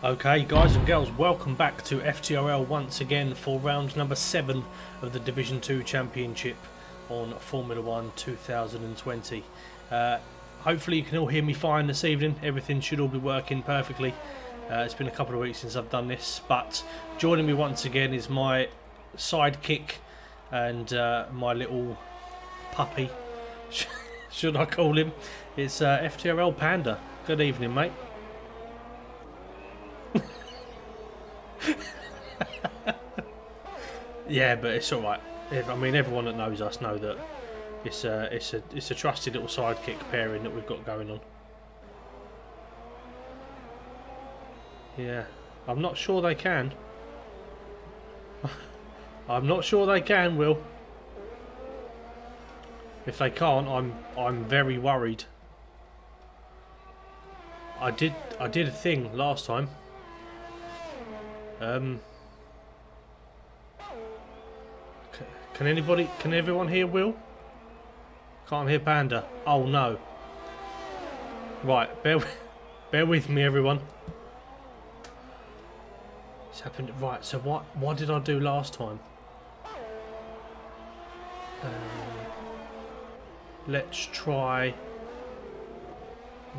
Okay, guys and girls, welcome back to FTRL once again for round number 7 of the Division 2 Championship on Formula 1 2020. Hopefully you can all hear me fine this evening. Everything should all be working perfectly. It's been a couple of weeks since I've done this, but joining me once again is my sidekick and my little puppy, should I call him. It's FTRL Panda. Good evening, mate. Yeah, but it's all right. I mean, everyone that knows us know that it's a trusted little sidekick pairing that we've got going on. Yeah, I'm not sure they can. I'm not sure they can, Will. If they can't, I'm very worried. I did a thing last time. Can everyone hear Will? Can't hear Panda. Oh no. Right, bear with me, everyone. It's happened. Right, so what did I do last time? Let's try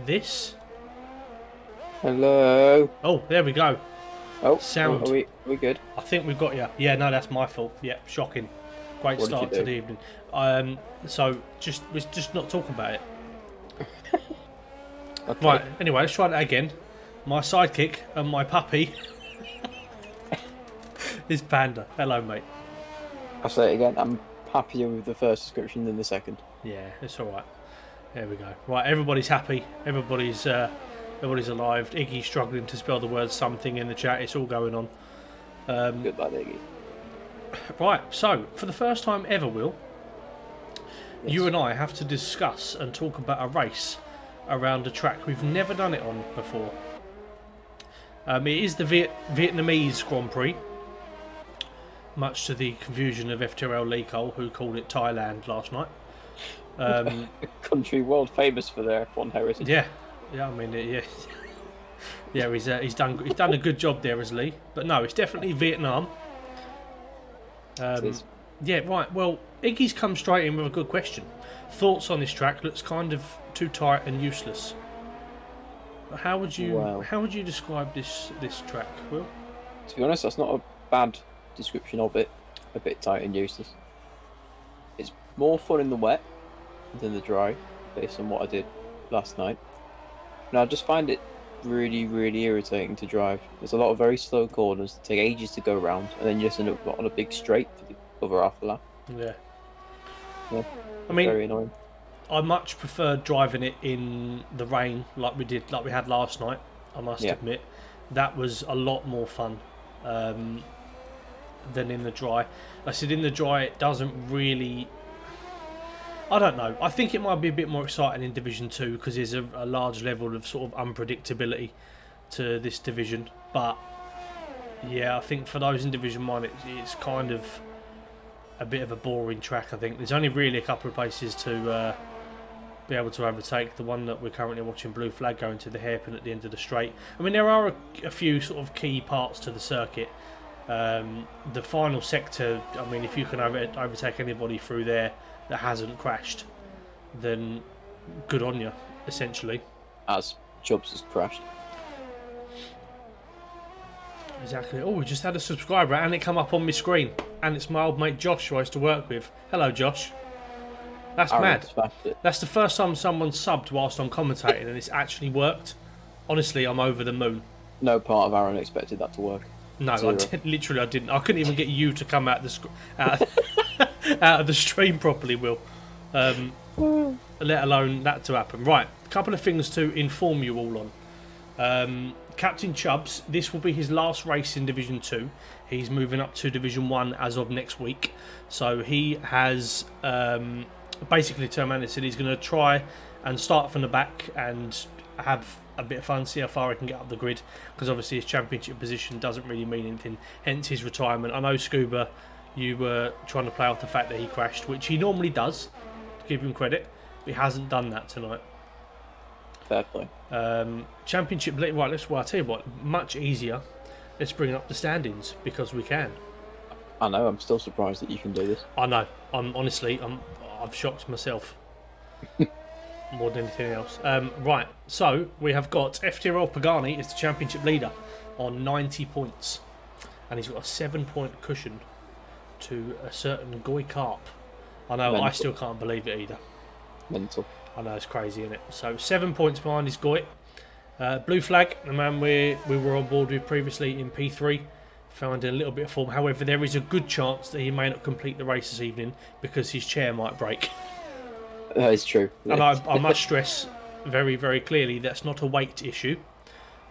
this. Hello. Oh, there we go. Oh, sound. Are we good? I think we've got you. Yeah, no, that's my fault. Yeah, shocking. Great What start did you to the evening. So we're just not talking about it. Okay. Right. Anyway, let's try that again. My sidekick and my puppy is Panda. Hello, mate. I'll say it again. I'm happier with the first description than the second. Yeah, it's all right. There we go. Right, everybody's happy. Everybody's alive. Iggy's struggling to spell the word something in the chat. It's all going on. Good lad, Iggy. Right, so for the first time ever, Will, Yes. you and I have to discuss and talk about a race around a track we've never done it on before. It is the Vietnamese Grand Prix, much to the confusion of FTRL Licol, who called it Thailand last night. A country world famous for their F1 heritage. Yeah, I mean, yeah, he's done a good job there as Lee, but no, it's definitely Vietnam. It is. Yeah, right. Well, Iggy's come straight in with a good question. Thoughts on this track? Looks kind of too tight and useless. How would you Wow. how would you describe this track, Will? To be honest, that's not a bad description of it. A bit tight and useless. It's more fun in the wet than the dry, based on what I did last night. And I just find it really, really irritating to drive. There's a lot of very slow corners that take ages to go around, and then you just end up on a big straight for the other half of the lap. Yeah. Yeah. I mean, Very annoying. I much preferred driving it in the rain like we had last night. I must admit, that was a lot more fun than in the dry. I said in the dry it doesn't really. I don't know. I think it might be a bit more exciting in Division 2 because there's a large level of sort of unpredictability to this division. But yeah, I think for those in Division 1, it's kind of a bit of a boring track. I think there's only really a couple of places to be able to overtake. The one that we're currently watching, Blue Flag, going to the hairpin at the end of the straight. I mean, there are a few sort of key parts to the circuit. The final sector, I mean, if you can overtake anybody through there that hasn't crashed, then good on you, essentially. As Chubbs has crashed. Exactly. Oh, we just had a subscriber and it come up on my screen. And it's my old mate Josh, who I used to work with. Hello, Josh. That's mad. That's the first time someone subbed whilst I'm commentating and it's actually worked. Honestly, I'm over the moon. No part of Aaron expected that to work. No, Zero. I didn't. I couldn't even get you to come out of the stream properly, Will. Let alone that to happen. Right, a couple of things to inform you all on. Captain Chubbs, this will be his last race in Division 2. He's moving up to Division 1 as of next week. So he has basically turned around and said he's going to try and start from the back and have a bit of fun, see how far he can get up the grid, because obviously his championship position doesn't really mean anything, hence his retirement. I know, Scuba, you were trying to play off the fact that he crashed, which he normally does, to give him credit, but he hasn't done that tonight. Fair play. Championship leader. Right, I'll tell you what. Much easier. Let's bring up the standings because we can. I know. I'm still surprised that you can do this. I know. I've shocked myself more than anything else. Right. So we have got FTRL Pagani is the championship leader on 90 points, and he's got a 7-point cushion to a certain Goy Carp. I know. Mental. I still can't believe it either. Mental. I know, it's crazy, isn't it? So 7 points behind is Goy. Blue Flag, the man we were on board with previously in P3, found in a little bit of form. However, there is a good chance that he may not complete the race this evening because his chair might break. That is true. And I must stress very, very clearly that's not a weight issue.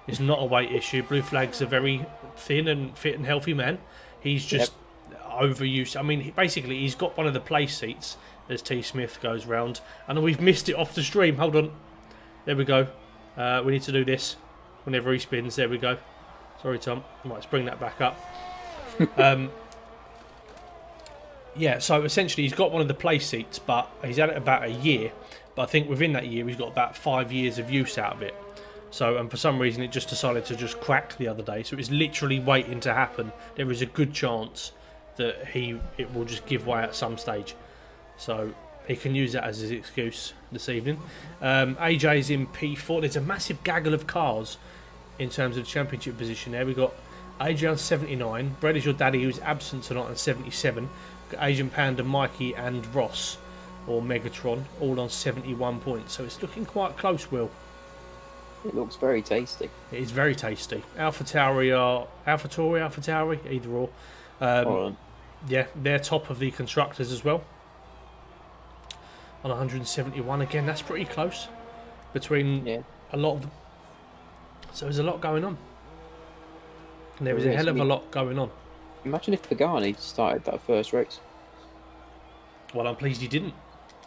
It's not a weight issue. Blue Flag's a very thin and fit and healthy man. He's just overused. I mean, basically, he's got one of the place seats as T. Smith goes round. And we've missed it off the stream. Hold on. There we go. We need to do this whenever he spins. There we go. Sorry, Tom. Right, let's bring that back up. Yeah, so essentially he's got one of the place seats, but he's had it about a year. But I think within that year he's got about 5 years of use out of it. So, and for some reason it just decided to just crack the other day. So it's literally waiting to happen. There is a good chance that it will just give way at some stage. So he can use that as his excuse this evening. AJ's in P4. There's a massive gaggle of cars in terms of championship position there. We've got AJ on 79. Brett is your daddy, who's absent tonight, on 77. We've got Asian Panda, Mikey and Ross, or Megatron, all on 71 points. So it's looking quite close, Will. It looks very tasty. It is very tasty. AlphaTauri, either or. Yeah, they're top of the constructors as well. On 171 again, that's pretty close between a lot of them. So there's a lot going on. And there is a hell of a lot going on. Imagine if Pagani started that first race. Well, I'm pleased he didn't.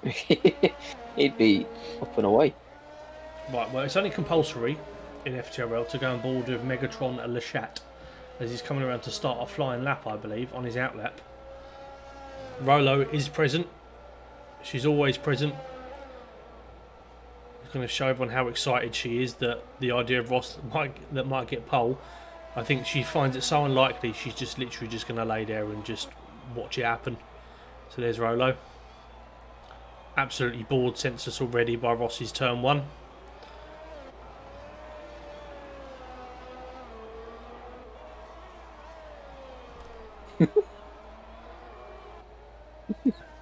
He'd be up and away. Right, well, it's only compulsory in FTRL to go on board with Megatron and Lechat, as he's coming around to start a flying lap, I believe, on his outlap. Rolo is present. She's always present. I'm going to show everyone how excited she is that the idea of Ross might get pole. I think she finds it so unlikely she's just literally just going to lay there and just watch it happen. So there's Rolo. Absolutely bored senseless already by Ross's turn 1.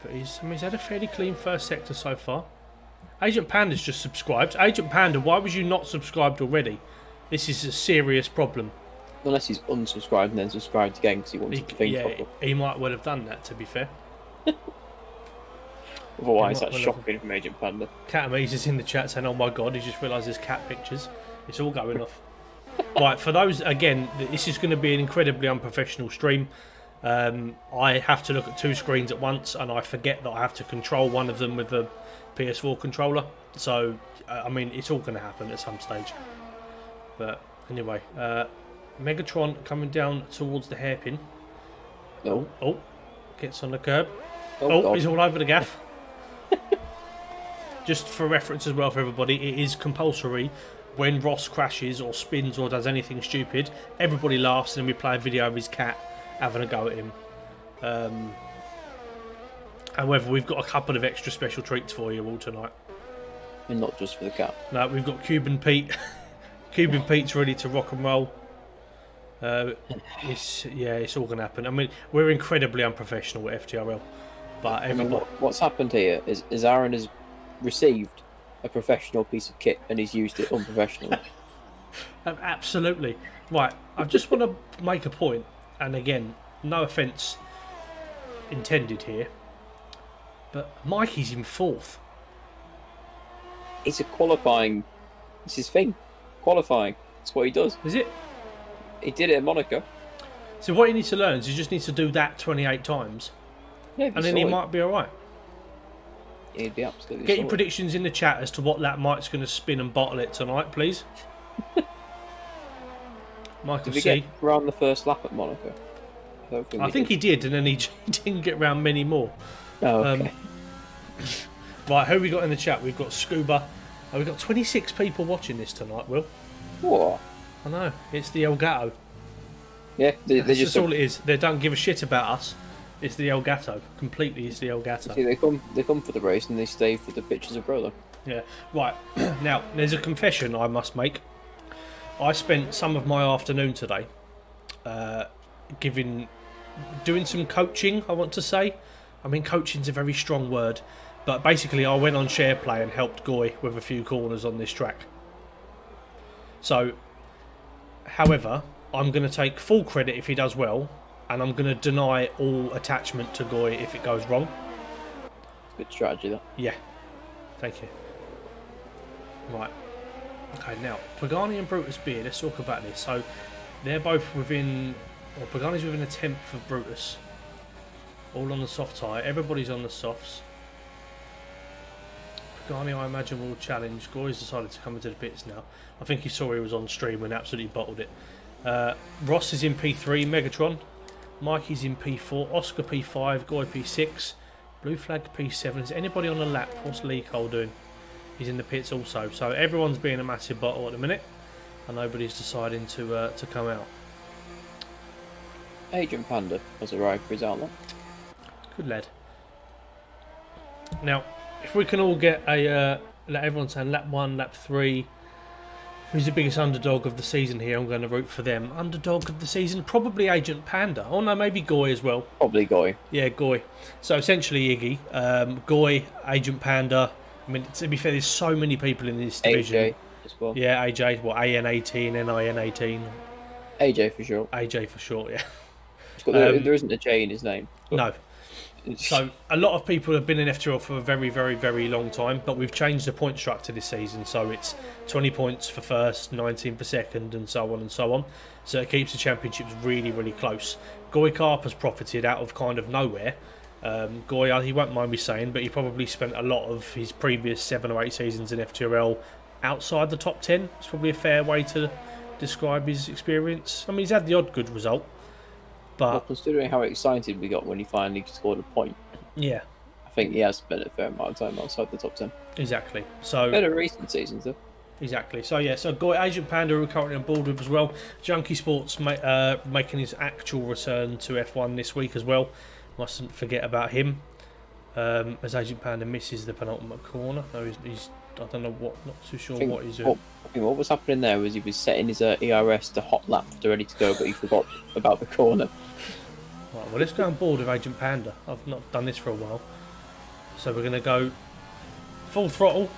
But he's had a fairly clean first sector so far. Agent Panda's just subscribed. Agent Panda, why was you not subscribed already? This is a serious problem. Unless he's unsubscribed and then subscribed again because he wants to think properly. He might well have done that, to be fair. Otherwise, that's shocking from Agent Panda. Catamise is in the chat saying, oh my god, he just realised there's cat pictures. It's all going off. Right, for those, again, this is going to be an incredibly unprofessional stream. I have to look at 2 screens at once, and I forget that I have to control one of them with a PS4 controller. So, I mean, it's all going to happen at some stage. But anyway, Megatron coming down towards the hairpin. Oh, gets on the curb. Oh, he's all over the gaff. Just for reference as well for everybody, it is compulsory when Ross crashes or spins or does anything stupid. Everybody laughs and then we play a video of his cat having a go at him. However, we've got a couple of extra special treats for you all tonight. And not just for the cat. No, we've got Cuban Pete. Cuban Pete's ready to rock and roll. It's all going to happen. I mean, we're incredibly unprofessional at FTRL. But everybody... what's happened here is Aaron has received a professional piece of kit and he's used it unprofessionally. Absolutely. Right, I just want to make a point, and again, no offence intended here, but Mikey's in 4th. It's a qualifying... It's his thing. Qualifying. That's what he does. Is it? He did it at Monaco. So what you need to learn is you just need to do that 28 times. Yeah, and then he might be alright. He'd be absolutely Get your predictions in the chat as to what that Mike's going to spin and bottle it tonight, please. Michael Did we get around the first lap at Monaco? I think he did, and then he didn't get round many more. Oh, okay. Right, who we got in the chat? We've got Scuba, We've got 26 people watching this tonight, Will. What? I know. It's the El Gato. Yeah, they That's just just all it is. They don't give a shit about us. It's the El Gato. Completely, it's the El Gato. see, they come for the race and they stay for the pictures of Rolo. Yeah. Right. Now, there's a confession I must make. I spent some of my afternoon today doing some coaching, I want to say. I mean, coaching's a very strong word. But basically, I went on SharePlay and helped Goy with a few corners on this track. So, however, I'm going to take full credit if he does well, and I'm going to deny all attachment to Goy if it goes wrong. Good strategy, that. Yeah. Thank you. Right. Okay, now, Pagani and Brutus Beard, let's talk about this. So, they're both within... Well, Pagani's within a tenth of Brutus. All on the soft tyre. Everybody's on the softs. Pagani, I imagine, will challenge. Goy's decided to come into the pits now. I think he saw he was on stream and absolutely bottled it. Ross is in P3, Megatron. Mikey's in P4, Oscar P5, Goy P6, Blue Flag P7. Is anybody on the lap? What's Lee Cole doing? He's in the pits also. So everyone's being a massive bottle at the minute, and nobody's deciding to come out. Agent Panda has arrived for his outlet. Good lad. Now, if we can all get a let everyone say lap 1, lap 3. Who's the biggest underdog of the season here? I'm going to root for them. Underdog of the season? Probably Agent Panda. Oh no, maybe Goy as well. Probably Goy. Yeah, Goy. So essentially Iggy, Goy, Agent Panda. I mean, to be fair, there's so many people in this division. AJ as well. Yeah, AJ. What, AN18, NIN18? AJ for sure. AJ for short, yeah. There isn't a J in his name. No. So a lot of people have been in FTRL for a very, very, very long time, but we've changed the point structure this season, so it's 20 points for first, 19 for second, and so on and so on. So it keeps the championships really, really close. Goy Carp has profited out of kind of nowhere. Goy, he won't mind me saying, but he probably spent a lot of his previous 7 or 8 seasons in FTRL outside the top 10. It's probably a fair way to describe his experience. I mean, he's had the odd good result. But well, considering how excited we got when he finally scored a point, yeah, I think he has spent a fair amount of time outside the top 10. Exactly. So better recent seasons, though. Exactly. So yeah, so Goy, Agent Panda, who we're currently on board with as well. Junkie Sports making his actual return to F1 this week as well. Mustn't forget about him. As Agent Panda misses the penultimate corner. No, he's I don't know what. Not too sure what he's doing. What was happening there was he was setting his ERS to hot lap to ready to go, but he forgot about the corner. Right, well, let's go on board with Agent Panda. I've not done this for a while. So we're going to go full throttle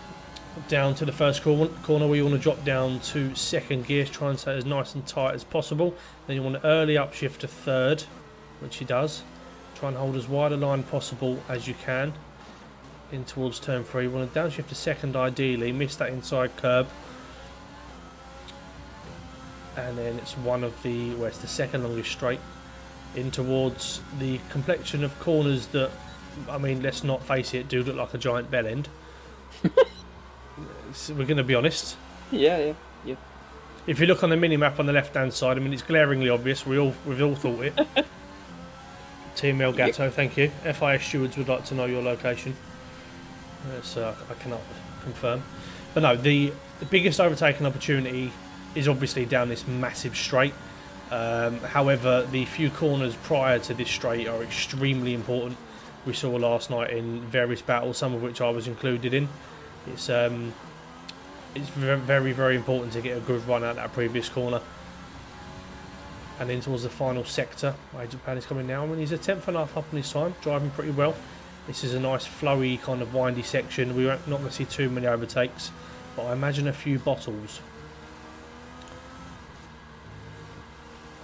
down to the first corner where you want to drop down to second gear, try and stay as nice and tight as possible. Then you want to early upshift to third, which he does. Try and hold as wide a line possible as you can in towards turn 3. You want to downshift to second ideally, miss that inside curb. And then it's it's the second longest straight in towards the complexion of corners that, I mean, let's not face it, do look like a giant bell end. So we're going to be honest. Yeah. If you look on the mini-map on the left-hand side, I mean, it's glaringly obvious. We've all thought it. Team Elgato, thank you. FIS stewards would like to know your location. So I cannot confirm. But no, the biggest overtaking opportunity is obviously down this massive straight. However, the few corners prior to this straight are extremely important. We saw last night in various battles, some of which I was included in. It's very, very important to get a good run out that previous corner. And then towards the final sector, Agent Pan is coming now. I mean, he's a tenth and a half up on his time, driving pretty well. This is a nice flowy kind of windy section. We're not going to see too many overtakes, but I imagine a few bottles.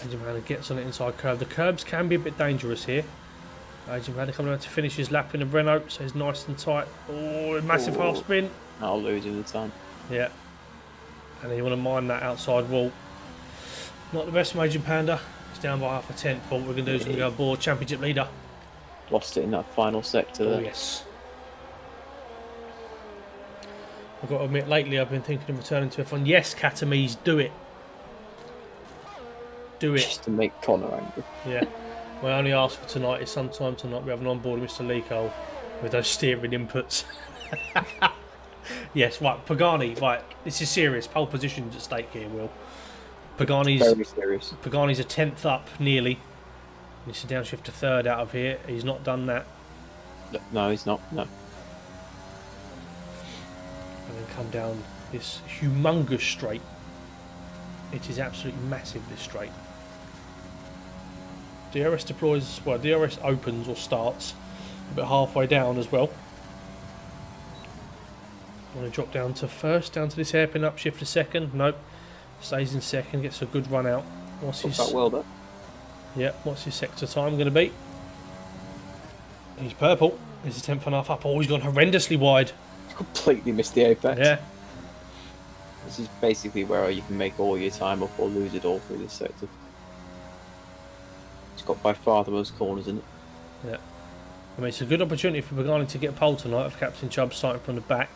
Agent Pan gets on the inside curve. The curbs can be a bit dangerous here. Agent Pan coming out to finish his lap in the Renault, so he's nice and tight. Oh, massive half spin. I'll lose him the time. Yeah. And you want to mine that outside wall. Not the best from Agent Panda. He's down by half a tenth. But what we're going to do is we're going to go aboard championship leader. Lost it in that final sector there. Oh, yes. I've got to admit, lately I've been thinking of returning to F1. Yes, Catamise, do it. Do it. Just to make Connor angry. Yeah. My only ask for tonight is sometime tonight we have an on board Mr. Lico with those steering inputs. Yes, right. Pagani, right. This is serious. Pole position's at stake here, Will. Pagani's Very serious. Pagani's a 10th up, nearly. Needs to downshift to 3rd out of here. He's not done that. No, he's not. No. And then come down this humongous straight. It is absolutely massive, this straight. DRS deploys, well, DRS opens or starts a bit halfway down as well. I want to drop down to 1st, down to this hairpin up, shift to 2nd. Nope. Stays in 2nd, gets a good run out. What's his, well done. yeah, what's his sector time going to be? He's purple. He's a 10th and a half up. Oh, he's gone horrendously wide. Completely missed the apex. Yeah. This is basically where you can make all your time up or lose it all through this sector. It's got by far the most corners in it. Yeah. I mean, it's a good opportunity for Pagani to get a pole tonight if Captain Chubb starting from the back.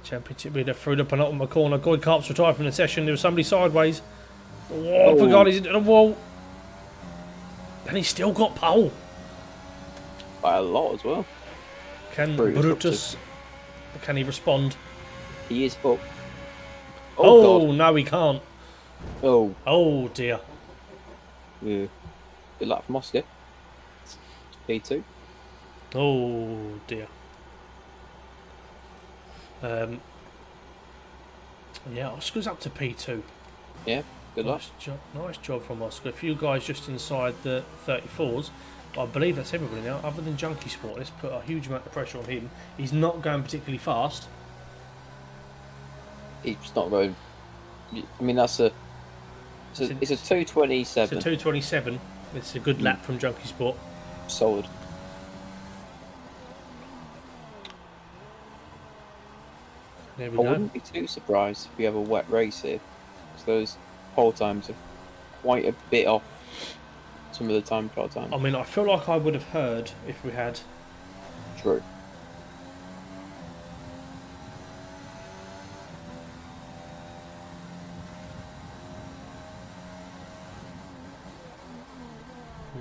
Championship leader through the penultimate corner. Goy Carp's retired from the session. There was somebody sideways. Oh, Pagani's into the wall. And he's still got pole. By a lot as well. Can Brutus can he respond? He is up. Oh, God. no, he can't. Oh. Oh, dear. Yeah. Good luck for Moscow. P2. Oh, dear. Yeah, Oscar's up to P2. Yeah, good luck. Nice job from Oscar. A few guys just inside the 34s. But I believe that's everybody now, other than Junkie Sport. Let's put a huge amount of pressure on him. He's not going particularly fast. He's not going. I mean, it's a 227. It's a 227. It's a good lap from Junkie Sport. Solid. There I we go. wouldn't be too surprised if we have a wet race here, because those pole times are quite a bit off some of the time trial times. I mean, I feel like I would have heard if we had. True.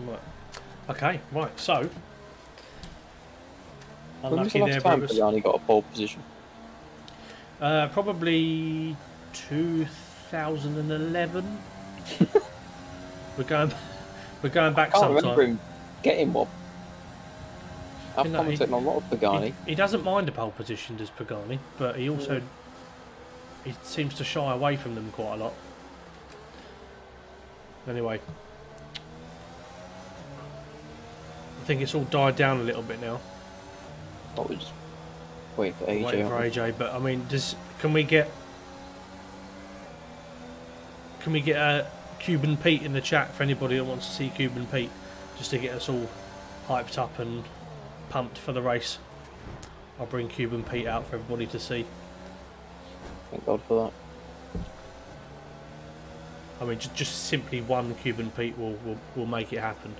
Right. Okay, right, so. When was the Unlucky last there, time Brutus. Pagani got a pole position? Probably 2011. We're going back I can't remember sometime. him getting one. I've You know, commented on a lot of Pagani. He doesn't mind a pole position, does Pagani, but he also he seems to shy away from them quite a lot. Anyway, I think it's all died down a little bit now. What we just wait for AJ. Waiting for AJ, but I mean, can we get a Cuban Pete in the chat for anybody that wants to see Cuban Pete, just to get us all hyped up and pumped for the race? I'll bring Cuban Pete out for everybody to see. Thank God for that. I mean, just simply one Cuban Pete will make it happen.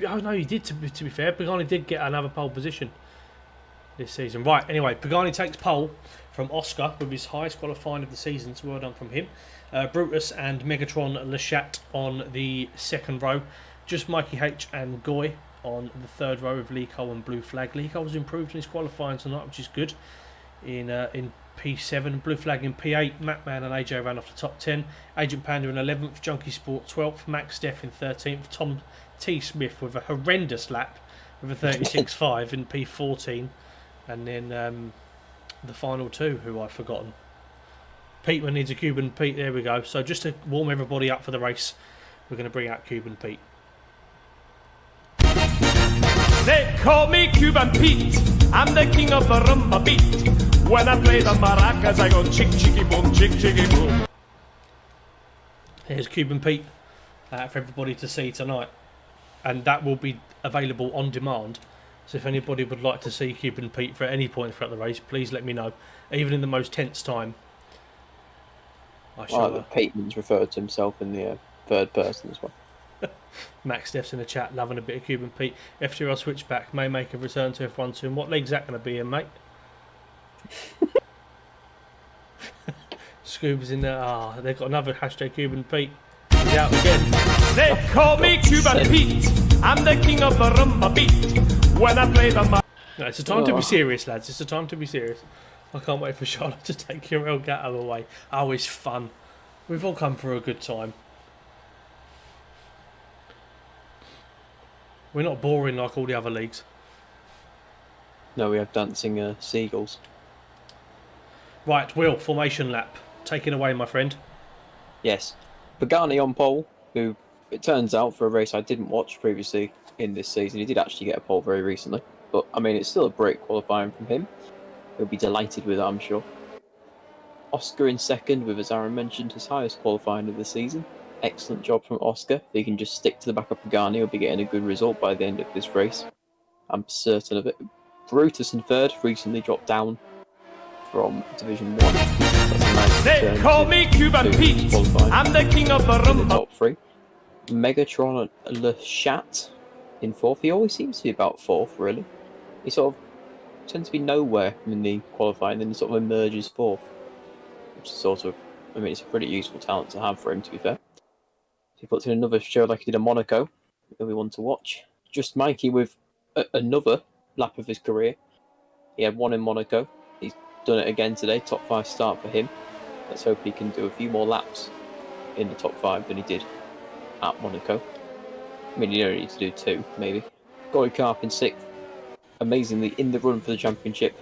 Oh no, he did. To be fair, Pagani did get another pole position this season. Right. Anyway, Pagani takes pole from Oscar with his highest qualifying of the season. So well done from him. Brutus and Megatron Lechat on the 2nd row. Just Mikey H and Goy on the 3rd row with Lee Cole and Blue Flag. Lee Cole was improved in his qualifying tonight, which is good. In P7, Blue Flag in P8, Matman and AJ ran off the top 10. Agent Panda in 11th, Junkie Sport 12th, Max Def in 13th, Tom T. Smith with a horrendous lap with a 36.5 in P14, and then the final two who I've forgotten. Peteman needs a Cuban Pete, there we go. So just to warm everybody up for the race, we're going to bring out Cuban Pete. They call me Cuban Pete. I'm the king of the rumba beat. When I play the maracas, I go chick chicky boom, chick chicky boom. Here's Cuban Pete for everybody to see tonight, and that will be available on demand. So if anybody would like to see Cuban Pete for any point throughout the race, please let me know. Even in the most tense time. I shall. Peteman's referred to himself in the 3rd person as well. Max Def's in the chat, loving a bit of Cuban Pete. FTRL switchback may make a return to F1 soon. What leg's that going to be in, mate? Scuba's in there. They've got another hashtag Cuban Pete. He's out again. They call me Cuban Pete. I'm the king of the rumba beat. When I play the No, it's a time to be serious, lads. It's a time to be serious. I can't wait for Charlotte to take your Gatto away. Oh, it's fun. We've all come for a good time. We're not boring like all the other leagues. No, we have dancing seagulls. Right, Will, formation lap. Take it away, my friend. Yes. Pagani on pole, who it turns out for a race I didn't watch previously in this season, he did actually get a pole very recently. But, I mean, it's still a break qualifying from him. He'll be delighted with that, I'm sure. Oscar in second with, as Aaron mentioned, his highest qualifying of the season. Excellent job from Oscar. If he can just stick to the back of Pagani, he'll be getting a good result by the end of this race. I'm certain of it. Brutus in third, recently dropped down from Division 1. That's a nice They call me Cuban Pete. I'm the king of the in the rumba. top three. Megatron Le Chat in fourth. He always seems to be about fourth, really. He sort of tends to be nowhere in the qualifying, then he sort of emerges fourth. Which is sort of, I mean, it's a pretty useful talent to have for him, to be fair. If he puts in another show like he did in Monaco, he'll be one to watch. Just Mikey with another lap of his career. He had one in Monaco. He's done it again today. Top 5 start for him. Let's hope he can do a few more laps in the top 5 than he did at Monaco. I mean, you don't need to do 2, maybe. Goy Karp in 6th. Amazingly in the run for the championship.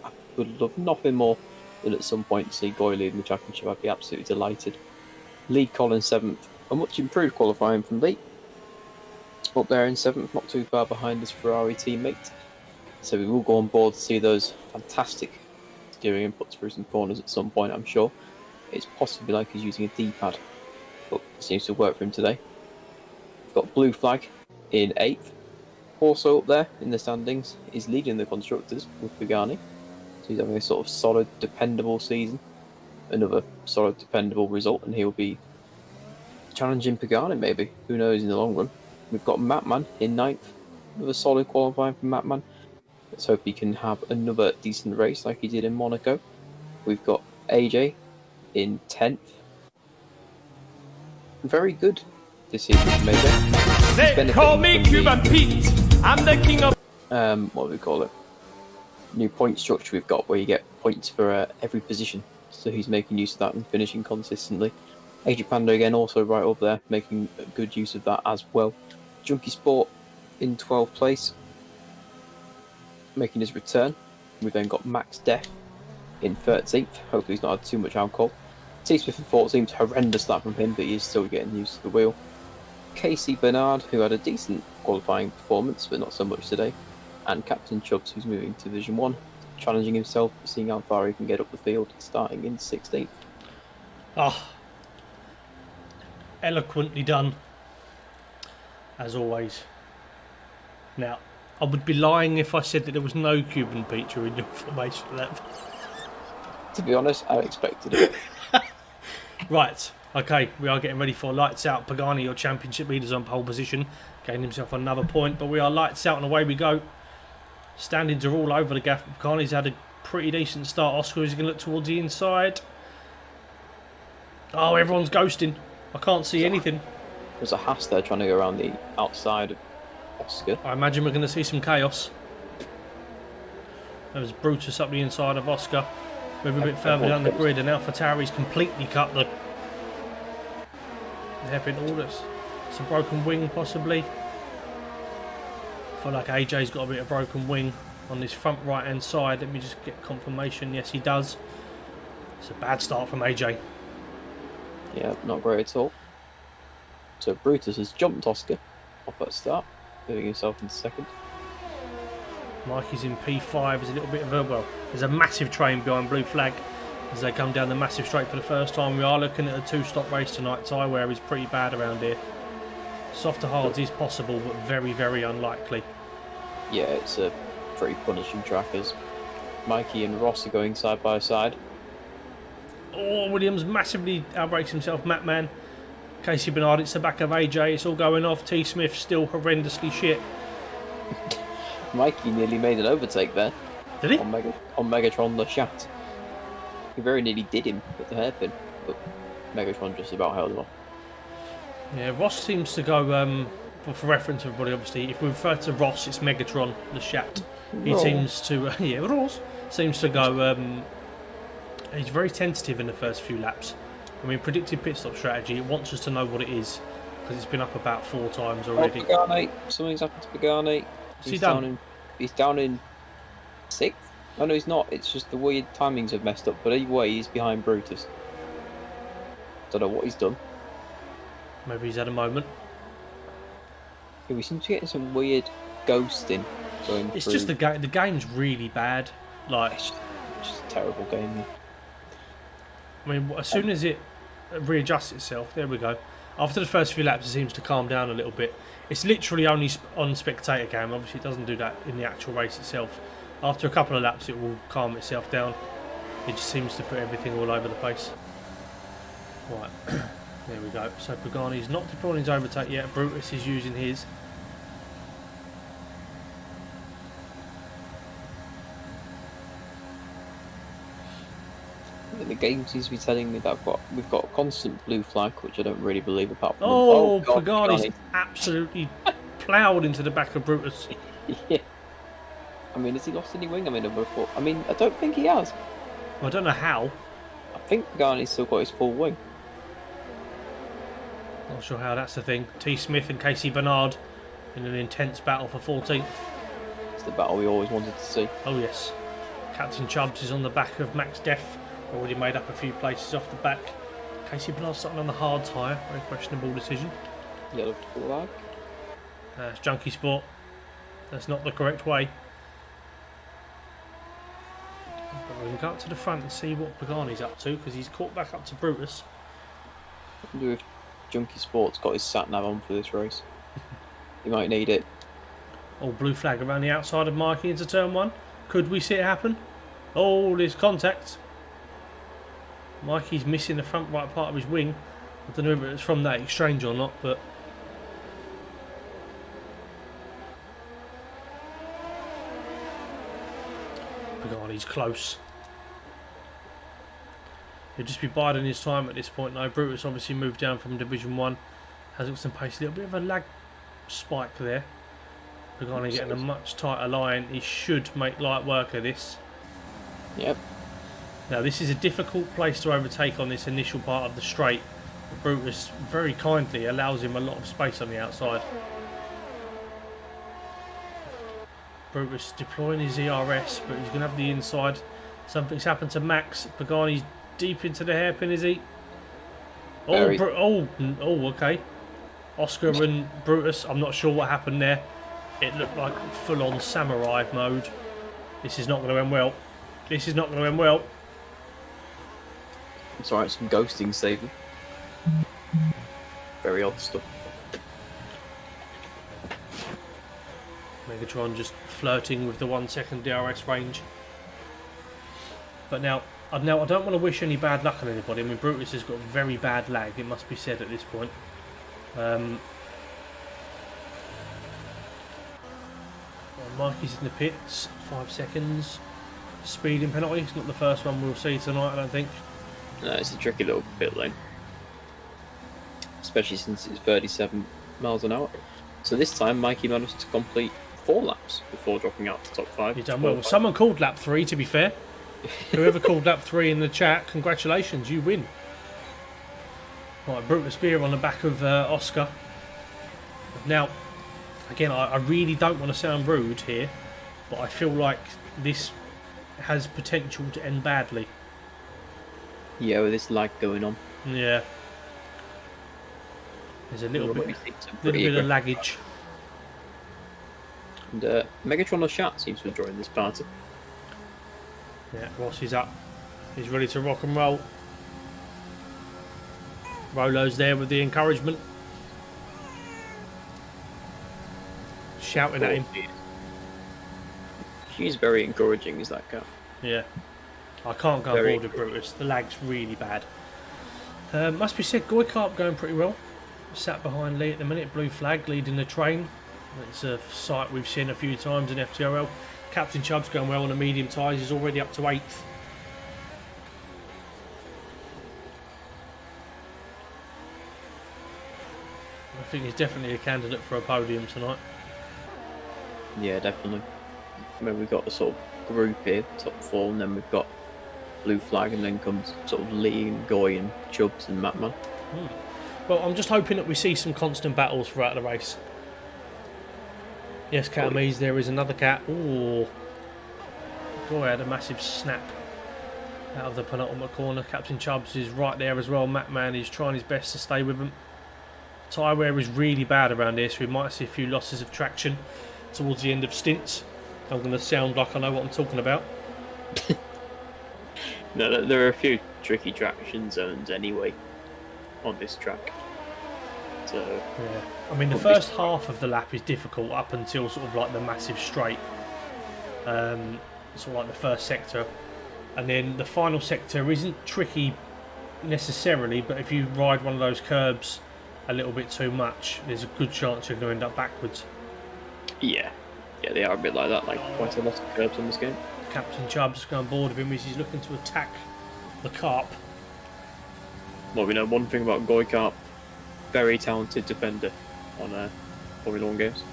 I would love nothing more than at some point to see Goy leading the championship. I'd be absolutely delighted. Lee Collins 7th. A much improved qualifying from Lee. Up there in 7th, not too far behind his Ferrari teammate. So we will go on board to see those fantastic steering inputs through some corners at some point, I'm sure. It's possibly like he's using a D-pad, but it seems to work for him today. We've got Blue Flag in 8th. Also up there in the standings is leading the constructors with Pagani. So he's having a sort of solid, dependable season. Another solid, dependable result, and he'll be challenging Pagani maybe. Who knows in the long run. We've got Matman in 9th. Another solid qualifying from Matman. Let's hope he can have another decent race like he did in Monaco. We've got AJ in 10th. Very good this season from AJ. They call me Cuban Pete. I'm the king of... What do we call it? New point structure we've got where you get points for every position. So he's making use of that and finishing consistently. AJ Panda again also right up there, making good use of that as well. Junkie Sport in 12th place, making his return. We've then got Max Death in 13th. Hopefully he's not had too much alcohol. T-Smith in 14th, horrendous that from him, but he's still getting used to the wheel. Casey Bernard, who had a decent qualifying performance, but not so much today. And Captain Chubbs, who's moving to Division 1, challenging himself, seeing how far he can get up the field, starting in 16th. Ah, eloquently done, as always. Now, I would be lying if I said that there was no Cuban Pete during your formation lap. To be honest, I expected it. Right, okay, we are getting ready for lights out. Pagani, your championship leader's on pole position, gained himself another point, but we are lights out and away we go. Standings are all over the gaff. Pagani's had a pretty decent start. Oscar is going to look towards the inside. Oh, everyone's ghosting. I can't see anything. There's a Haas there trying to go around the outside of Oscar. I imagine we're going to see some chaos. There was Brutus up the inside of Oscar. Move a bit further down the grid, and AlphaTauri's completely cut the hairpin orders. It's a broken wing, possibly. I feel like AJ's got a bit of broken wing on this front right hand side. Let me just get confirmation. Yes, he does. It's a bad start from AJ. Yeah, not great at all. So Brutus has jumped Oscar off that start, moving himself into second. Mikey's in P5. There's a little bit of a, well, there's a massive train behind Blue Flag as they come down the massive straight for the first time. We are looking at a 2-stop race tonight. Tyre wear is pretty bad around here. Soft to hards is possible, but very, very unlikely. Yeah, it's a pretty punishing track as Mikey and Ross are going side by side. Oh, Williams massively outbrakes himself. Matman, Casey Bernard, it's the back of AJ. It's all going off. T. Smith still horrendously shit. Mikey nearly made an overtake there. Did he? On Megatron Le Chat. He very nearly did him with the hairpin, but Megatron just about held him off. Yeah, Ross seems to go. For reference, everybody, obviously, if we refer to Ross, it's Megatron, the Shat. He seems to, yeah, Ross seems to go. He's very tentative in the first few laps. I mean, predictive pit stop strategy. It wants us to know what it is because it's been up about 4 times already. Oh, Pagani. Something's happened to Pagani. What's he done? He's down in 6th. Oh no, he's not. It's just the weird timings have messed up. But either way, he's behind Brutus. Don't know what he's done. Maybe he's had a moment. Yeah, we seem to be getting some weird ghosting going It's through. just the game. The game's really bad. Like, It's just a terrible game. I mean, as soon as it readjusts itself, there we go. After the first few laps, it seems to calm down a little bit. It's literally only on spectator game. Obviously, it doesn't do that in the actual race itself. After a couple of laps, it will calm itself down. It just seems to put everything all over the place. Right, there we go. So Pagani's not deploying his overtake yet. Brutus is using his. The game seems to be telling me that we've got a constant blue flag, which I don't really believe apart from... Oh, God, Pagani's absolutely ploughed into the back of Brutus. Yeah. I mean, has he lost any wing? I mean, I don't think he has. Well, I don't know how. I think Pagani's still got his full wing. Not sure how that's the thing. T. Smith and Casey Bernard in an intense battle for 14th. It's the battle we always wanted to see. Oh yes. Captain Chubbs is on the back of Max Def. Already made up a few places off the back. Casey Bernard starting on the hard tyre. Very questionable decision. Yellow flag. It's Junkie Sport. That's not the correct way. But we can go up to the front and see what Pagani's up to because he's caught back up to Brutus. I wonder if Junkie Sport's got his sat nav on for this race. He might need it. Oh, blue flag around the outside of Mikey into turn 1. Could we see it happen? Oh, there's contact. Mikey's missing the front right part of his wing. I don't know if it's from that exchange or not, but... Pagani's close. He'll just be biding his time at this point now. Brutus obviously moved down from Division 1. Has got some pace. A little bit of a lag spike there. Pagani getting a much tighter line. He should make light work of this. Yep. Now this is a difficult place to overtake on this initial part of the straight. Brutus very kindly allows him a lot of space on the outside. Brutus deploying his ERS, but he's going to have the inside. Something's happened to Max. Pagani's deep into the hairpin, is he? Oh, okay. Oscar and Brutus, I'm not sure what happened there. It looked like full-on samurai mode. This is not going to end well. This is not going to end well. It's alright, some ghosting saving. Very odd stuff. Megatron just flirting with the 1 second DRS range. But now I don't want to wish any bad luck on anybody. I mean, Brutus has got very bad lag, it must be said at this point. Mikey's in the pits, 5 seconds. Speeding penalty, it's not the first one we'll see tonight, I don't think. No, it's a tricky little pit lane. Especially since it's 37 miles an hour. So this time, Mikey managed to complete 4 laps before dropping out to top 5. He's done well. Someone called lap 3, to be fair. Whoever called lap 3 in the chat, congratulations, you win. Right, Brutus Beer on the back of Oscar. Now, again, I really don't want to sound rude here, but I feel like this has potential to end badly. Yeah, with this lag going on. Yeah. There's a little bit of laggage. And Megatron or Shat seems to be enjoying this party. Yeah, Ross is up. He's ready to rock and roll. Rolo's there with the encouragement. Shouting at him. She's very encouraging, is that cat? Yeah. I can't go on board with Brutus. The lag's really bad. Must be said, Goykarp going pretty well. Sat behind Lee at the minute. Blue flag leading the train. It's a sight we've seen a few times in FTRL. Captain Chubb's going well on the medium tyres. He's already up to 8th. I think he's definitely a candidate for a podium tonight. Yeah, definitely. I mean, we've got the sort of group here, top four, and then we've got Blue Flag, and then comes sort of Lee and Goy and Chubbs and Matman. Well, I'm just hoping that we see some constant battles throughout the race. Yes, Catamise, there is another cat. Ooh. Goy had a massive snap out of the penultimate corner. Captain Chubbs is right there as well. Matman is trying his best to stay with him. Tyre wear is really bad around here, so we might see a few losses of traction towards the end of stints. I'm going to sound like I know what I'm talking about. No, there are a few tricky traction zones anyway on this track. So yeah, I mean the first half of the lap is difficult up until sort of like the massive straight, sort of like the first sector, and then the final sector isn't tricky necessarily, but if you ride one of those curbs a little bit too much, there's a good chance you're going to end up backwards. yeah, they are a bit like that, like quite a lot of curbs on this game. Captain Chubbs going board of him as he's looking to attack the carp. Well, we know one thing about Goy Carp, very talented defender on Formula 1 games.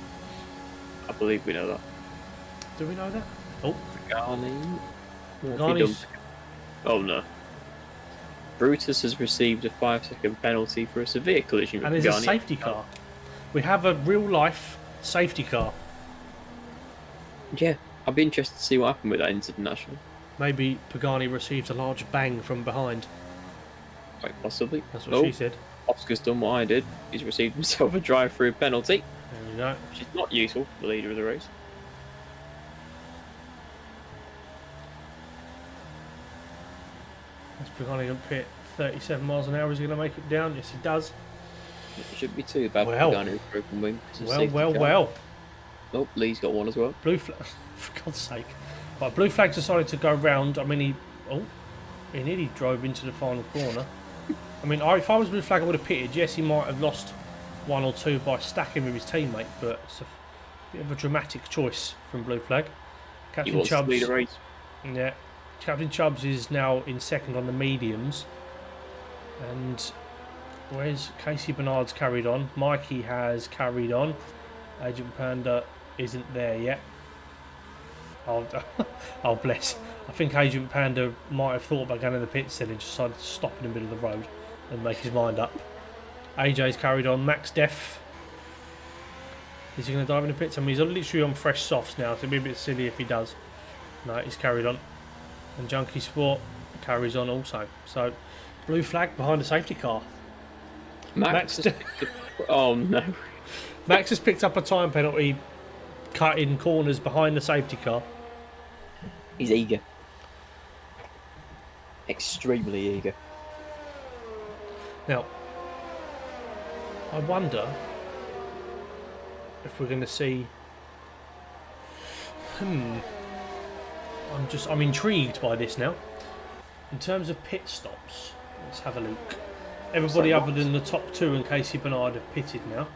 I believe we know that. Do we know that? Oh, Garney's... Oh no. Brutus has received a 5-second penalty for a severe collision with and there's Pagani. a safety car. We have a real life safety car. Yeah, I'd be interested to see what happened with that international. Maybe Pagani received a large bang from behind. Quite possibly. That's what she said. Oscar's done what I did. He's received himself a drive-through penalty, There you go. which is not useful for the leader of the race. That's Pagani going to pit 37 miles an hour. Is he going to make it down? Yes, he does. It shouldn't be too bad Well. for Pagani with broken wing. It's a safety car. Well. Oh, Lee's got one as well. Blue flag, for God's sake. Right, Blue Flag's decided to go round. I mean, he nearly drove into the final corner. I mean, if I was Blue Flag, I would have pitted. Yes, he might have lost one or two by stacking with his teammate, but it's a bit of a dramatic choice from Blue Flag. He Captain wants to Chubbs, lead a race. yeah, Captain Chubbs is now in second on the mediums, and where's Casey Bernard's carried on? Mikey has carried on. Agent Panda isn't there yet. Oh, bless. I think Agent Panda might have thought about going to the pits then and just decided to stop in the middle of the road and make his mind up. AJ's carried on. Max Def. Is he going to dive in the pits? I mean, he's literally on fresh softs now, so it'd be a bit silly if he does. No, he's carried on. And Junkie Sport carries on also. So, Blue Flag behind the safety car. Max oh no. Max has picked up a time penalty cutting corners behind the safety car. He's eager. Extremely eager. Now, I wonder if we're going to see... I'm intrigued by this now. In terms of pit stops, let's have a look. Everybody other than the top two and Casey Bernard have pitted now.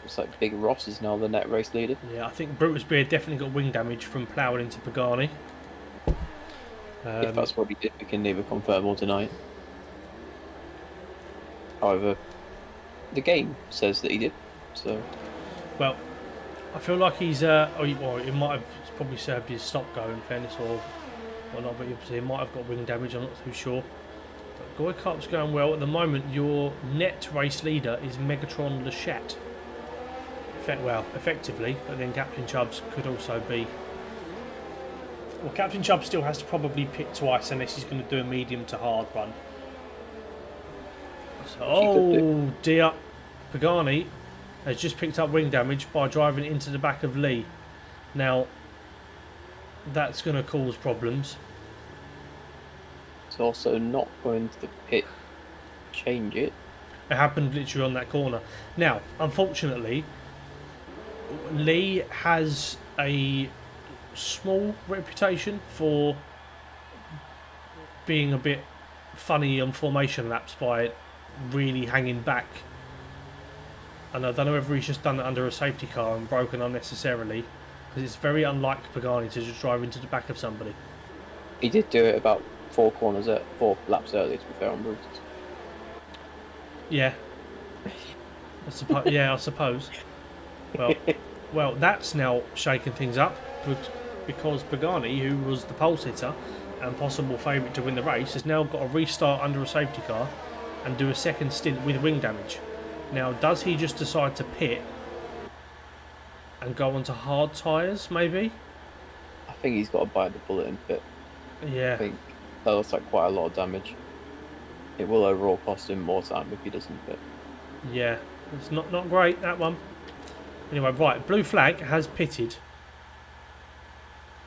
Looks like Big Ross is now the net race leader. Yeah, I think Brutus Beard definitely got wing damage from ploughing into Pagani. If that's what he did, we can neither confirm or deny it. However, the game says that he did, so... Well, I feel like he's... it might have probably served his stop go in fairness or whatnot, but he might have got wing damage, I'm not too sure. But Goy Carp's going well. At the moment, your net race leader is Megatron Lachat. Effectively, but then Captain Chubbs could also be... Well, Captain Chubbs still has to probably pit twice unless he's going to do a medium to hard run. So, oh dear. Pagani has just picked up wing damage by driving into the back of Lee. Now, that's going to cause problems. It's also not going to the pit. Change it. It happened literally on that corner. Now, unfortunately, Lee has a small reputation for being a bit funny on formation laps by really hanging back. And I don't know whether he's just done it under a safety car and broken unnecessarily, because it's very unlike Pagani to just drive into the back of somebody. He did do it about 4 laps earlier, to be fair, on Brutus. Yeah. Yeah, I suppose. Well, well, that's now shaking things up because Pagani, who was the pole sitter and possible favourite to win the race, has now got to restart under a safety car and do a second stint with wing damage. Now, does he just decide to pit and go onto hard tyres, maybe? I think he's got to bite the bullet and pit. Yeah. I think that looks like quite a lot of damage. It will overall cost him more time if he doesn't pit. Yeah, it's not great, that one. Anyway, right, blue flag has pitted